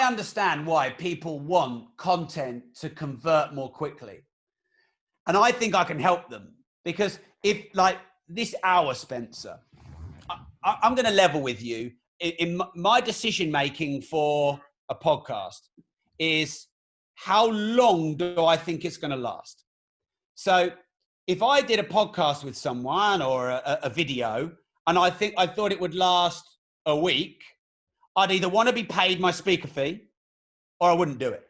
understand why people want content to convert more quickly. And I think I can help them, because if this hour, Spencer, I'm going to level with you. In my decision-making for a podcast is how long do I think it's going to last? So if I did a podcast with someone or a video, and I thought it would last a week, I'd either want to be paid my speaker fee or I wouldn't do it.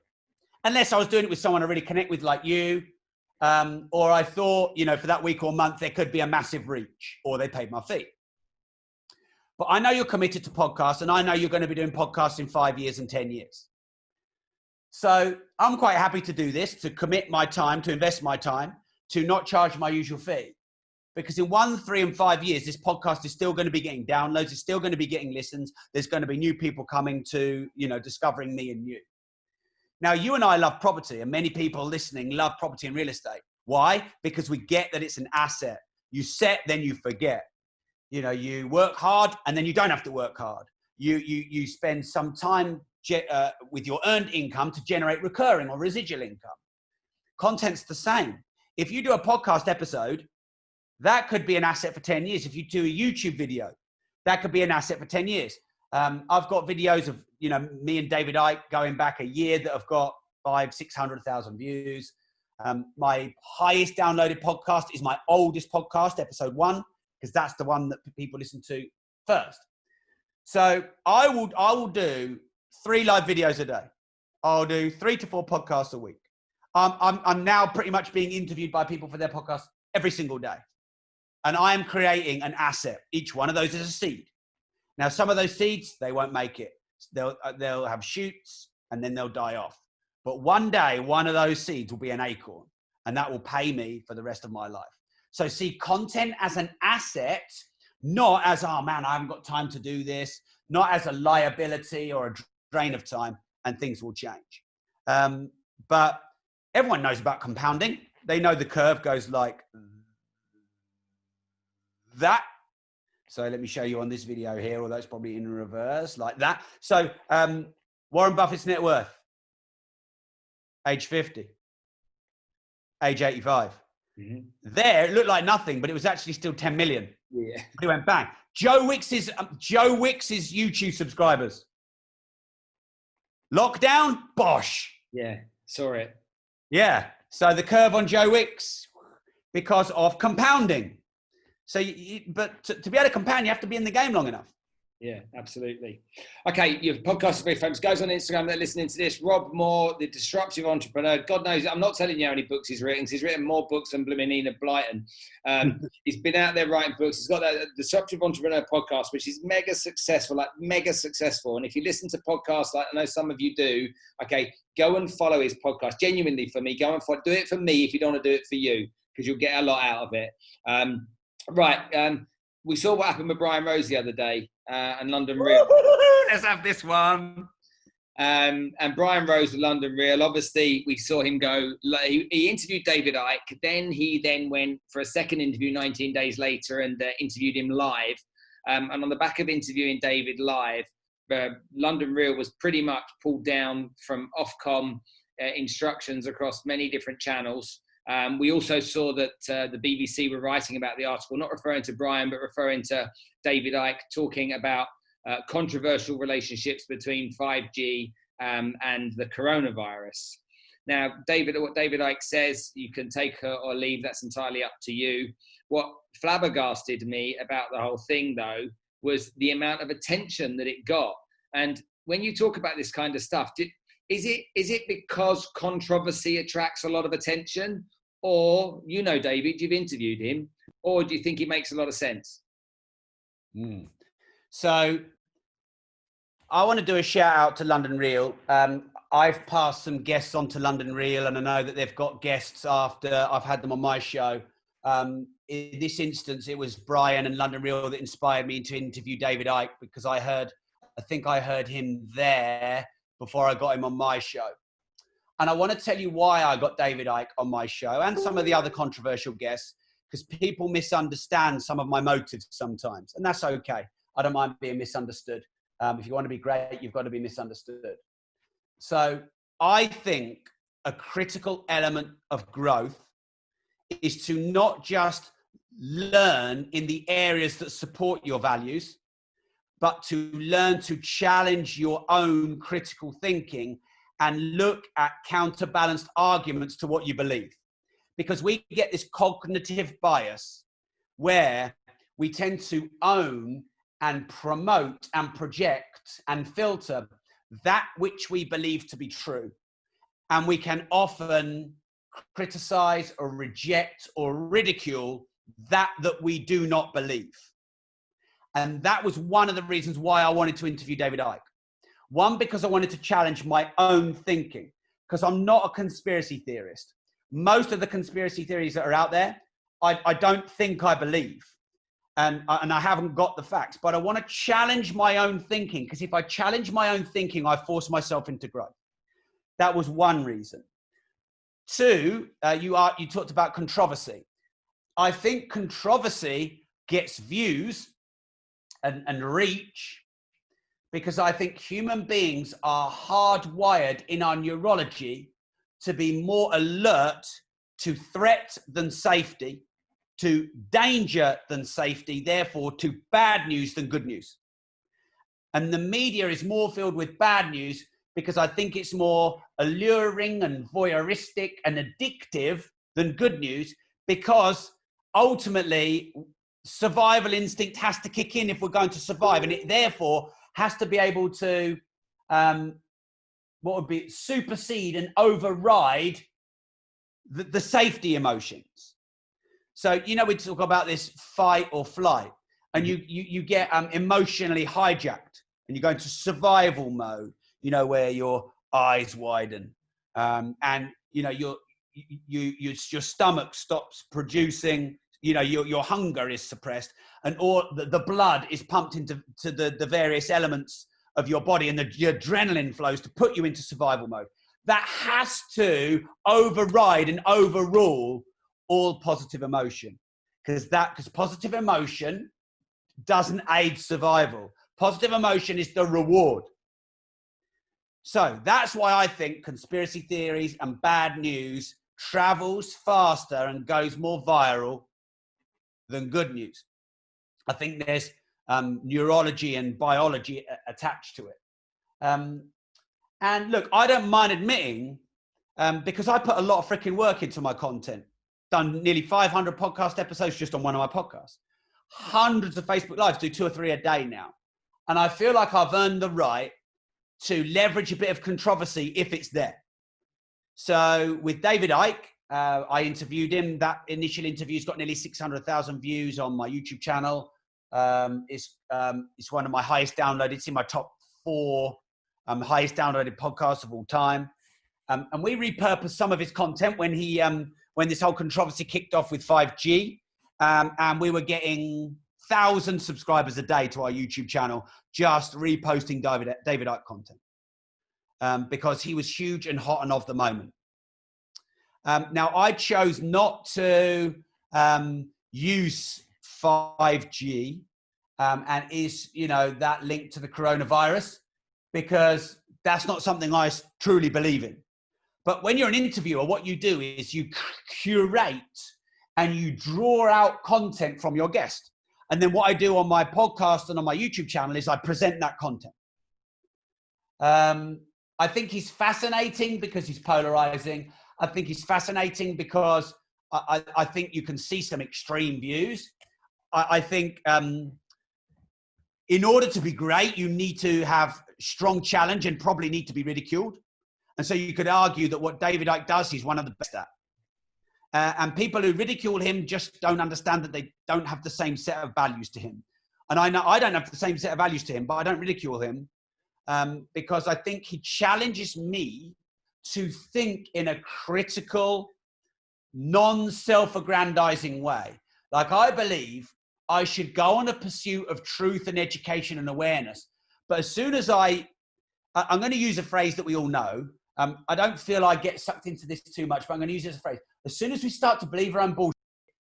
Unless I was doing it with someone I really connect with, like you, or I thought, for that week or month, there could be a massive reach, or they paid my fee. But I know you're committed to podcasts, and I know you're going to be doing podcasts in 5 years and 10 years. So I'm quite happy to do this, to commit my time, to invest my time, to not charge my usual fee. because in 1, 3, and 5 years, this podcast is still going to be getting downloads. It's still going to be getting listens. There's going to be new people coming to, discovering me and you. Now, you and I love property, and many people listening love property and real estate. Why? Because we get that it's an asset. You set, then you forget. You work hard, and then you don't have to work hard. You spend some time with your earned income to generate recurring or residual income. Content's the same. If you do a podcast episode, that could be an asset for 10 years. If you do a YouTube video, that could be an asset for 10 years. I've got videos of, me and David Icke going back a year that have got 500,000-600,000 views. My highest downloaded podcast is my oldest podcast, episode 1, because that's the one that people listen to first. So I will do 3 live videos a day. I'll do 3 to 4 podcasts a week. I'm now pretty much being interviewed by people for their podcast every single day. And I am creating an asset. Each one of those is a seed. Now, some of those seeds, they won't make it. They'll have shoots and then they'll die off. But one day, one of those seeds will be an acorn, and that will pay me for the rest of my life. So see content as an asset, not as, oh man, I haven't got time to do this, not as a liability or a drain of time, and things will change. But everyone knows about compounding. They know the curve goes like that. So let me show you on this video here, although it's probably in reverse, like that. So Warren Buffett's net worth, age 50, age 85. Mm-hmm. There, it looked like nothing, but it was actually still 10 million. Yeah. But it went bang. Joe Wicks's YouTube subscribers. Lockdown, bosh. Yeah, saw it. Yeah. So the curve on Joe Wicks, because of compounding. So, but to be able to compound, you have to be in the game long enough. Yeah, absolutely. Okay, your podcast is very famous. Guys on Instagram that are listening to this, Rob Moore, the Disruptive Entrepreneur. God knows, I'm not telling you how many books he's written. He's written more books than blooming Enid Blyton. He's been out there writing books. He's got that Disruptive Entrepreneur podcast, which is mega successful. And if you listen to podcasts, like I know some of you do, okay, go and follow his podcast. Genuinely, for me, go and follow. Do it for me if you don't want to do it for you, because you'll get a lot out of it. We saw what happened with Brian Rose the other day and London Real. Let's have this one. And Brian Rose of London Real, obviously we saw him go, he interviewed David Icke, then he went for a second interview 19 days later and interviewed him live. And on the back of interviewing David live, London Real was pretty much pulled down from Ofcom instructions across many different channels. We also saw that the BBC were writing about the article, not referring to Brian, but referring to David Icke, talking about controversial relationships between 5G and the coronavirus. Now, what David Icke says, you can take or leave, that's entirely up to you. What flabbergasted me about the whole thing, though, was the amount of attention that it got. And when you talk about this kind of stuff, is it because controversy attracts a lot of attention? Or, David, you've interviewed him, or do you think he makes a lot of sense? So I want to do a shout out to London Real. I've passed some guests on to London Real, and I know that they've got guests after I've had them on my show. In this instance, it was Brian and London Real that inspired me to interview David Icke, because I think I heard him there before I got him on my show. And I want to tell you why I got David Icke on my show and some of the other controversial guests, because people misunderstand some of my motives sometimes. And that's okay. I don't mind being misunderstood. If you want to be great, you've got to be misunderstood. So I think a critical element of growth is to not just learn in the areas that support your values, but to learn to challenge your own critical thinking and look at counterbalanced arguments to what you believe. Because we get this cognitive bias where we tend to own and promote and project and filter that which we believe to be true. And we can often criticize or reject or ridicule that we do not believe. And that was one of the reasons why I wanted to interview David Icke. One, because I wanted to challenge my own thinking, because I'm not a conspiracy theorist. Most of the conspiracy theories that are out there I don't think I believe. And I haven't got the facts, but I want to challenge my own thinking, because if I challenge my own thinking, I force myself into growth. That was one reason. Two, you talked about controversy. I think controversy gets views and reach because I think human beings are hardwired in our neurology to be more alert to threat than safety, to danger than safety, therefore to bad news than good news. And the media is more filled with bad news because I think it's more alluring and voyeuristic and addictive than good news, because ultimately survival instinct has to kick in if we're going to survive, and it therefore has to be able to supersede and override the safety emotions. So, we talk about this fight or flight, and you get emotionally hijacked and you go into survival mode, where your eyes widen, and, your stomach stops producing, your hunger is suppressed, and or the blood is pumped into the various elements of your body, and the adrenaline flows to put you into survival mode. That has to override and overrule all positive emotion, because positive emotion doesn't aid survival. Positive emotion is the reward. So that's why I think conspiracy theories and bad news travels faster and goes more viral than good news. I think there's neurology and biology attached to it. And look, I don't mind admitting, because I put a lot of freaking work into my content, done nearly 500 podcast episodes just on one of my podcasts, hundreds of Facebook Lives, do 2 or 3 a day now. And I feel like I've earned the right to leverage a bit of controversy if it's there. So with David Icke, I interviewed him. That initial interview's got nearly 600,000 views on my YouTube channel. It's one of my highest downloaded. It's in my top 4 highest downloaded podcasts of all time. And we repurposed some of his content when this whole controversy kicked off with 5G. And we were getting 1,000 subscribers a day to our YouTube channel, just reposting David Icke content, because he was huge and hot and of the moment. Now, I chose not to use 5G and is, that link to the coronavirus, because that's not something I truly believe in. But when you're an interviewer, what you do is you curate and you draw out content from your guest. And then what I do on my podcast and on my YouTube channel is I present that content. I think he's fascinating because he's polarizing. I think he's fascinating because I think you can see some extreme views. I think in order to be great, you need to have strong challenge and probably need to be ridiculed. And so you could argue that what David Icke does, he's one of the best at. And people who ridicule him just don't understand that they don't have the same set of values to him. And I know I don't have the same set of values to him, but I don't ridicule him because I think he challenges me to think in a critical, non-self-aggrandizing way. Like, I believe I should go on a pursuit of truth and education and awareness. But as soon as I'm going to use a phrase that we all know. I don't feel I get sucked into this too much, but I'm going to use this as a phrase. As soon as we start to believe our own bullshit,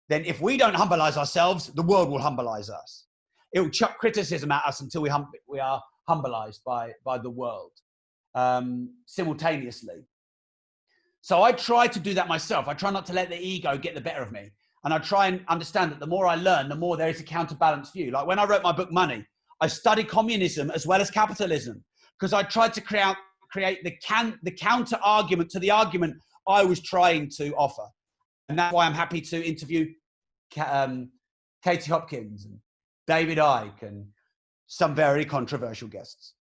then if we don't humbleize ourselves, the world will humbleize us. It will chuck criticism at us until we are humbleized by the world simultaneously. So I try to do that myself. I try not to let the ego get the better of me. And I try and understand that the more I learn, the more there is a counterbalanced view. Like when I wrote my book, Money, I studied communism as well as capitalism because I tried to create the counter argument to the argument I was trying to offer. And that's why I'm happy to interview Katie Hopkins and David Icke and some very controversial guests.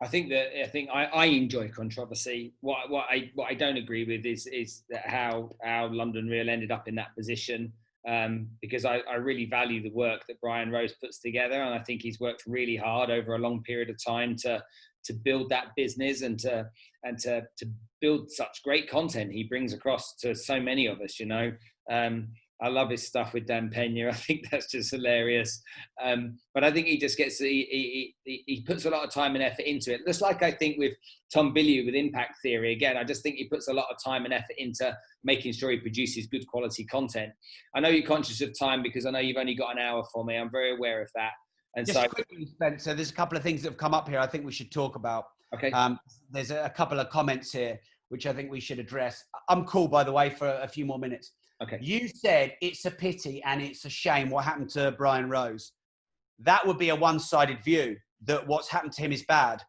I think I enjoy controversy. What I don't agree with is that how London Real ended up in that position, because I really value the work that Brian Rose puts together, and I think he's worked really hard over a long period of time to build that business and to build such great content he brings across to so many of us. I love his stuff with Dan Pena. I think that's just hilarious. But I think he just gets, he puts a lot of time and effort into it. Just like I think with Tom Bilyeu with Impact Theory, again, I just think he puts a lot of time and effort into making sure he produces good quality content. I know you're conscious of time because I know you've only got an hour for me. I'm very aware of that. And just so quickly, Spencer, there's a couple of things that have come up here I think we should talk about. Okay. There's a couple of comments here which I think we should address. I'm cool, by the way, for a few more minutes. Okay. You said it's a pity and it's a shame what happened to Brian Rose. That would be a one-sided view, that what's happened to him is bad.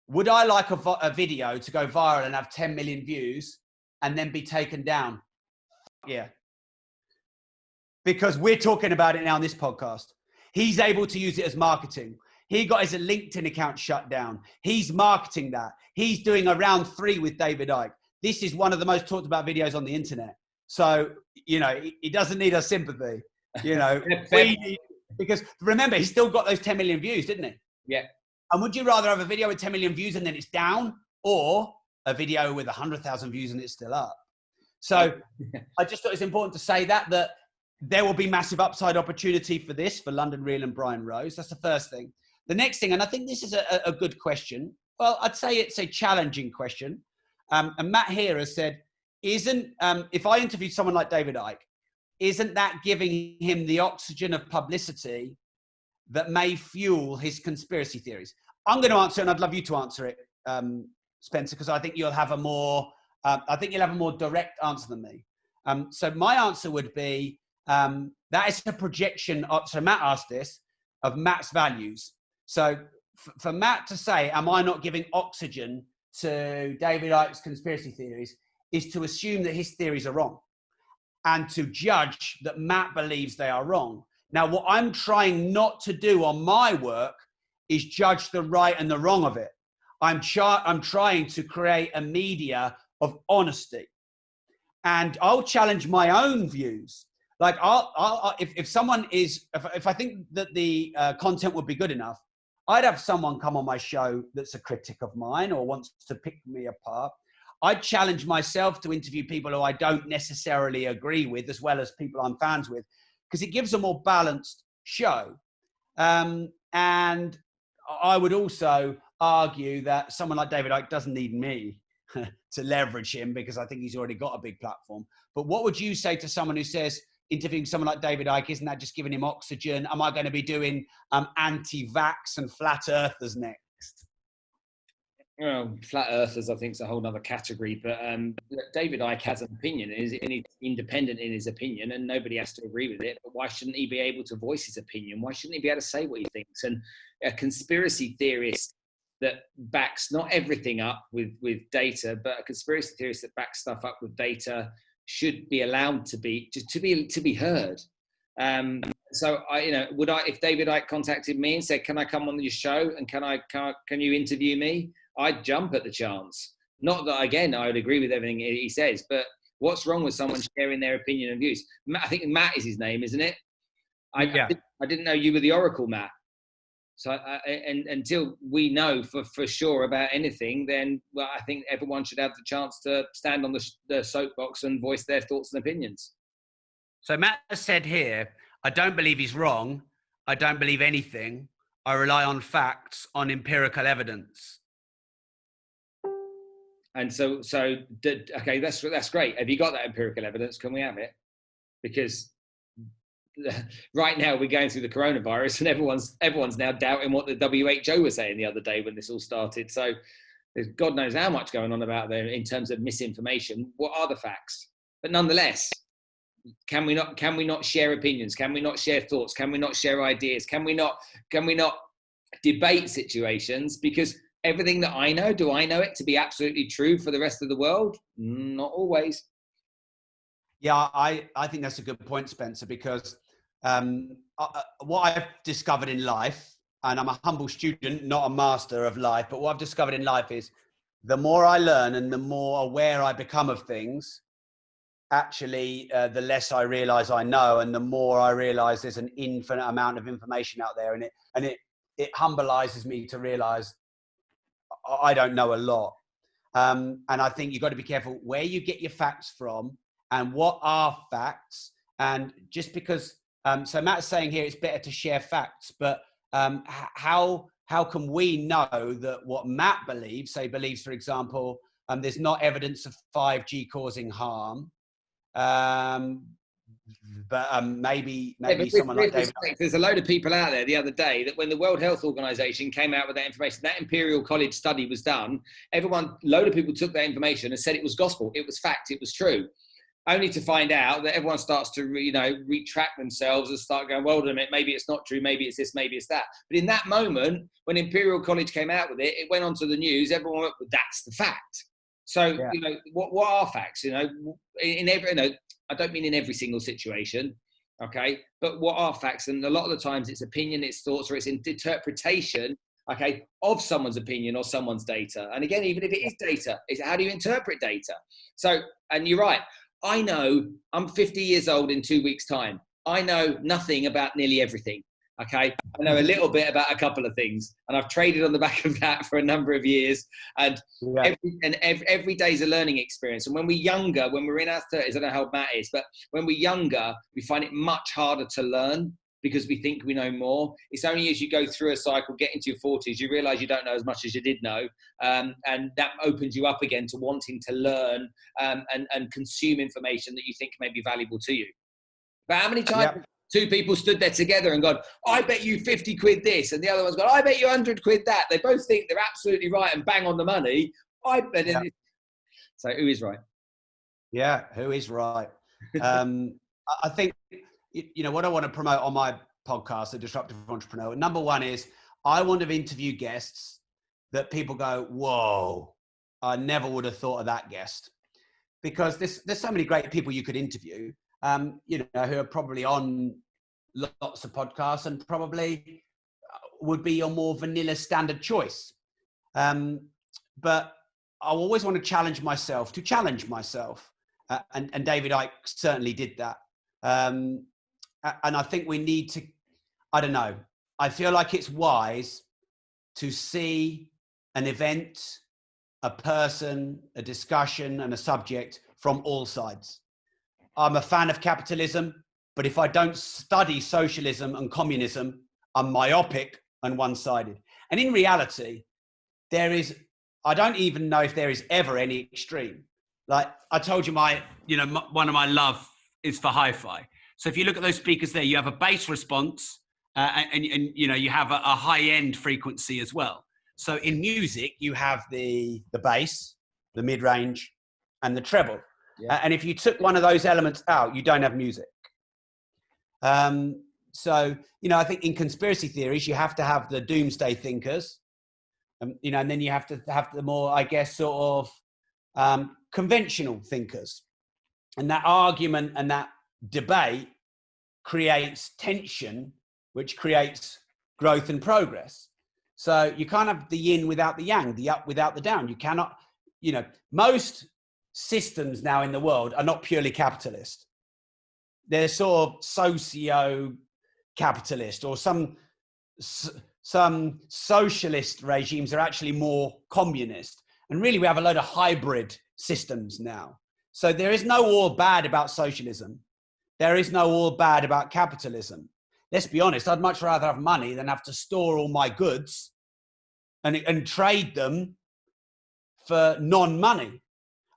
Would I like a video to go viral and have 10 million views and then be taken down? Yeah. Because we're talking about it now on this podcast. He's able to use it as marketing. He got his LinkedIn account shut down. He's marketing that. He's doing a round 3 with David Icke. This is one of the most talked about videos on the internet. So, you know, he doesn't need our sympathy, you know, because remember, he still got those 10 million views, didn't he? Yeah. And would you rather have a video with 10 million views and then it's down, or a video with 100,000 views and it's still up? So I just thought it's important to say that there will be massive upside opportunity for this, for London Real and Brian Rose. That's the first thing. The next thing, and I think this is a good question. Well, I'd say it's a challenging question. And Matt here has said, if I interviewed someone like David Icke, isn't that giving him the oxygen of publicity that may fuel his conspiracy theories? I'm going to answer, and I'd love you to answer it, Spencer, because I think you'll have a more direct answer than me. So my answer would be that is a projection of, so Matt asked this, of Matt's values. So for Matt to say, am I not giving oxygen to David Icke's conspiracy theories, is to assume that his theories are wrong and to judge that Matt believes they are wrong. Now, what I'm trying not to do on my work is judge the right and the wrong of it. I'm trying to create a media of honesty, and I'll challenge my own views. Like if someone is, if I think that the content would be good enough, I'd have someone come on my show that's a critic of mine or wants to pick me apart. I'd challenge myself to interview people who I don't necessarily agree with, as well as people I'm fans with, because it gives a more balanced show. And I would also argue that someone like David Icke doesn't need me to leverage him, because I think he's already got a big platform. But what would you say to someone who says, interviewing someone like David Icke, isn't that just giving him oxygen? Am I going to be doing anti-vax and flat earthers next? Well, flat earthers, I think, is a whole other category. But David Icke has an opinion, and he's independent in his opinion, and nobody has to agree with it. But why shouldn't he be able to voice his opinion? Why shouldn't he be able to say what he thinks? And a conspiracy theorist that backs not everything up with data, but a conspiracy theorist that backs stuff up with data should be allowed to be heard. So if David Icke contacted me and said, "Can I come on your show and can you interview me?" I'd jump at the chance. Not that, again, I would agree with everything he says, but what's wrong with someone sharing their opinion and views? I think Matt is his name, isn't it? I didn't know you were the Oracle, Matt. So and until we know for sure about anything, then I think everyone should have the chance to stand on the soapbox and voice their thoughts and opinions. So Matt has said here, I don't believe he's wrong. I don't believe anything. I rely on facts, on empirical evidence. And okay, that's great. Have you got that empirical evidence? Can we have it? Because right now we're going through the coronavirus, and everyone's now doubting what the WHO was saying the other day when this all started. So there's God knows how much going on about there in terms of misinformation. What are the facts? But nonetheless, can we not share opinions? Can we not share thoughts? Can we not share ideas? Can we not debate situations? Because everything that I know, do I know it to be absolutely true for the rest of the world? Not always. Yeah, I think that's a good point, Spencer, because what I've discovered in life, and I'm a humble student, not a master of life, but what I've discovered in life is the more I learn and the more aware I become of things, actually, the less I realize I know, and the more I realize there's an infinite amount of information out there, and it humbleizes me to realize I don't know a lot. And I think you've got to be careful where you get your facts from and what are facts And just because, so Matt's saying here, it's better to share facts, but how can we know that what Matt believes, say believes, for example, there's not evidence of 5G causing harm, but maybe someone like David. There's a load of people out there the other day that when the World Health Organization came out with that information, that Imperial College study was done, load of people took that information and said it was gospel, it was fact, it was true. Only to find out that everyone starts to, retract themselves and start going, well, maybe it's not true, maybe it's this, maybe it's that. But in that moment, when Imperial College came out with it, it went onto the news, everyone went, well, that's the fact. So, what are facts? In every, I don't mean in every single situation, okay? But what are facts? And a lot of the times it's opinion, it's thoughts, or it's interpretation, okay, of someone's opinion or someone's data. And again, even if it is data, it's how do you interpret data? So, and you're right. I know I'm 50 years old in 2 weeks' time. I know nothing about nearly everything. Okay. I know a little bit about a couple of things, and I've traded on the back of that for a number of years. And every day is a learning experience. And when we're younger, when we're in our 30s, I don't know how Matt is, but when we're younger, we find it much harder to learn because we think we know more. It's only as you go through a cycle, get into your 40s, you realize you don't know as much as you did know. And that opens you up again to wanting to learn and consume information that you think may be valuable to you. But how many times two people stood there together and gone, I bet you 50 quid this, and the other one's gone, I bet you 100 quid that. They both think they're absolutely right and bang on the money. So who is right? Yeah, who is right? I think, what I want to promote on my podcast, The Disruptive Entrepreneur, number one is I want to interview guests that people go, whoa, I never would have thought of that guest. Because there's so many great people you could interview, who are probably on lots of podcasts and probably would be your more vanilla standard choice. But I always want to challenge myself. And David Icke certainly did that. And I think we need to, I don't know, I feel like it's wise to see an event, a person, a discussion, and a subject from all sides. I'm a fan of capitalism, but if I don't study socialism and communism, I'm myopic and one-sided. And in reality, I don't even know if there is ever any extreme. Like I told you, one of my love is for hi-fi. So if you look at those speakers there, you have a bass response and you have a high-end frequency as well. So in music, you have the bass, the mid-range, and the treble. Yeah. And if you took one of those elements out, you don't have music. So, I think in conspiracy theories, you have to have the doomsday thinkers, and then you have to have the more, I guess, sort of conventional thinkers. And that argument and that debate creates tension, which creates growth and progress. So you can't have the yin without the yang, the up without the down. You cannot, most systems now in the world are not purely capitalist. They're sort of socio-capitalist, or some socialist regimes are actually more communist. And really we have a load of hybrid systems now. So there is no all bad about socialism. There is no all bad about capitalism. Let's be honest, I'd much rather have money than have to store all my goods and trade them for non-money.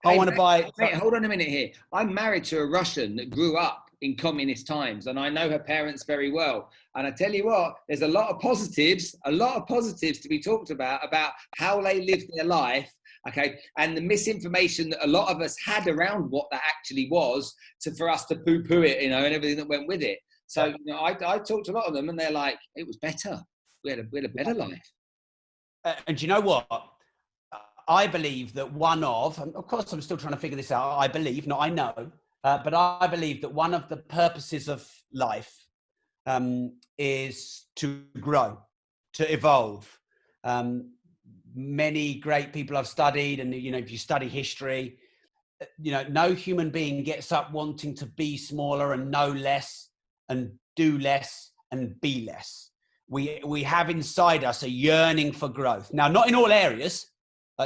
I want to buy... Mate, hold on a minute here. I'm married to a Russian that grew up in communist times, and I know her parents very well. And I tell you what, there's a lot of positives to be talked about how they lived their life. Okay, and the misinformation that a lot of us had around what that actually was, for us to poo-poo it, and everything that went with it. So I talked to a lot of them, and they're like, it was better. We had a better life. And you know what? I believe that and of course I'm still trying to figure this out. I believe, not I know, but I believe that one of the purposes of life is to grow, to evolve. Many great people I've studied, and if you study history, no human being gets up wanting to be smaller and know less and do less and be less. We have inside us a yearning for growth. Now, not in all areas.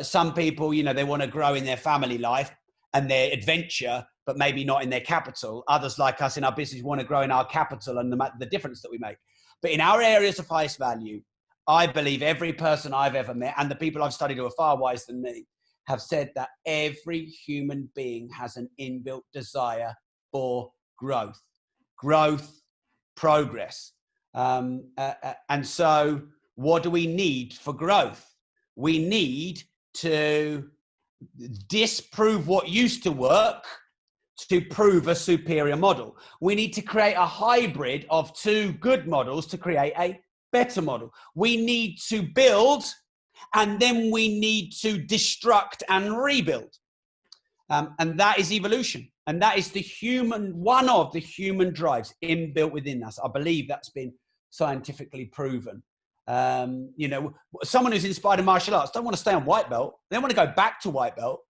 Some people, they want to grow in their family life, and their adventure, but maybe not in their capital. Others like us in our business want to grow in our capital and the difference that we make. But in our areas of highest value, I believe every person I've ever met and the people I've studied who are far wiser than me have said that every human being has an inbuilt desire for growth, progress. And so what do we need for growth? We need to disprove what used to work to prove a superior model. We need to create a hybrid of two good models to create a better model. We need to build, and then we need to destruct and rebuild. And that is evolution. And that is one of the human drives inbuilt within us. I believe that's been scientifically proven. Someone who's inspired in martial arts don't want to stay on white belt. They want to go back to white belt.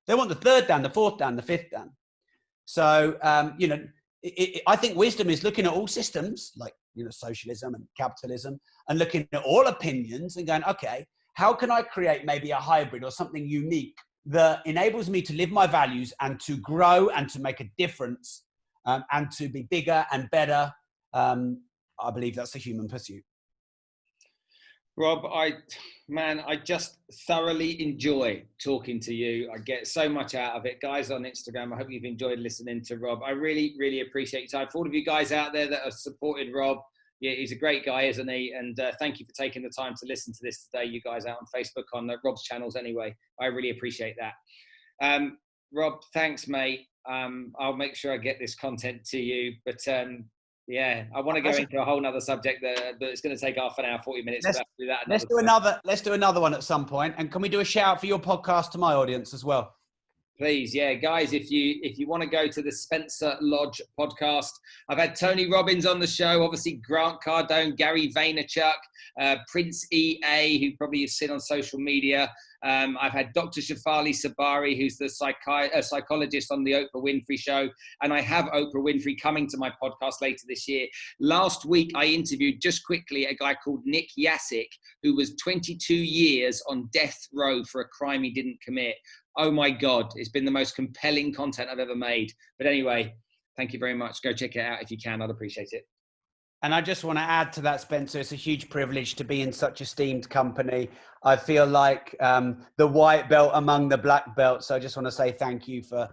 They want the third dan, the fourth dan, the fifth dan. So, I think wisdom is looking at all systems like, socialism and capitalism, and looking at all opinions and going, okay, how can I create maybe a hybrid or something unique that enables me to live my values and to grow and to make a difference, and to be bigger and better. I believe that's a human pursuit. Rob, I just thoroughly enjoy talking to you. I get so much out of it. Guys on Instagram, I hope you've enjoyed listening to Rob. I really, really appreciate your time. For all of you guys out there that have supported Rob, yeah, he's a great guy, isn't he? And thank you for taking the time to listen to this today, you guys out on Facebook, on Rob's channels anyway. I really appreciate that. Rob, thanks, mate. I'll make sure I get this content to you. But yeah, I want to go into a whole nother subject that it's going to take half an hour, 40 minutes. Let's do another one at some point. And can we do a shout out for your podcast to my audience as well? Please, yeah, guys, if you want to go to the Spencer Lodge podcast, I've had Tony Robbins on the show, obviously Grant Cardone, Gary Vaynerchuk, Prince EA, who probably you've seen on social media. I've had Dr. Shafali Sabari, who's the psychologist on the Oprah Winfrey Show, and I have Oprah Winfrey coming to my podcast later this year. Last week, I interviewed, just quickly, a guy called Nick Yasik, who was 22 years on death row for a crime he didn't commit. Oh my God, it's been the most compelling content I've ever made. But anyway, thank you very much. Go check it out if you can. I'd appreciate it. And I just want to add to that, Spencer, it's a huge privilege to be in such esteemed company. I feel like the white belt among the black belts. So I just want to say thank you for,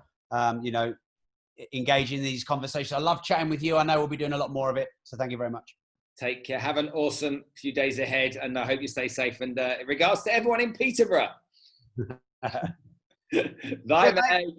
engaging in these conversations. I love chatting with you. I know we'll be doing a lot more of it. So thank you very much. Take care. Have an awesome few days ahead. And I hope you stay safe. And in regards to everyone in Peterborough. Bye, mate.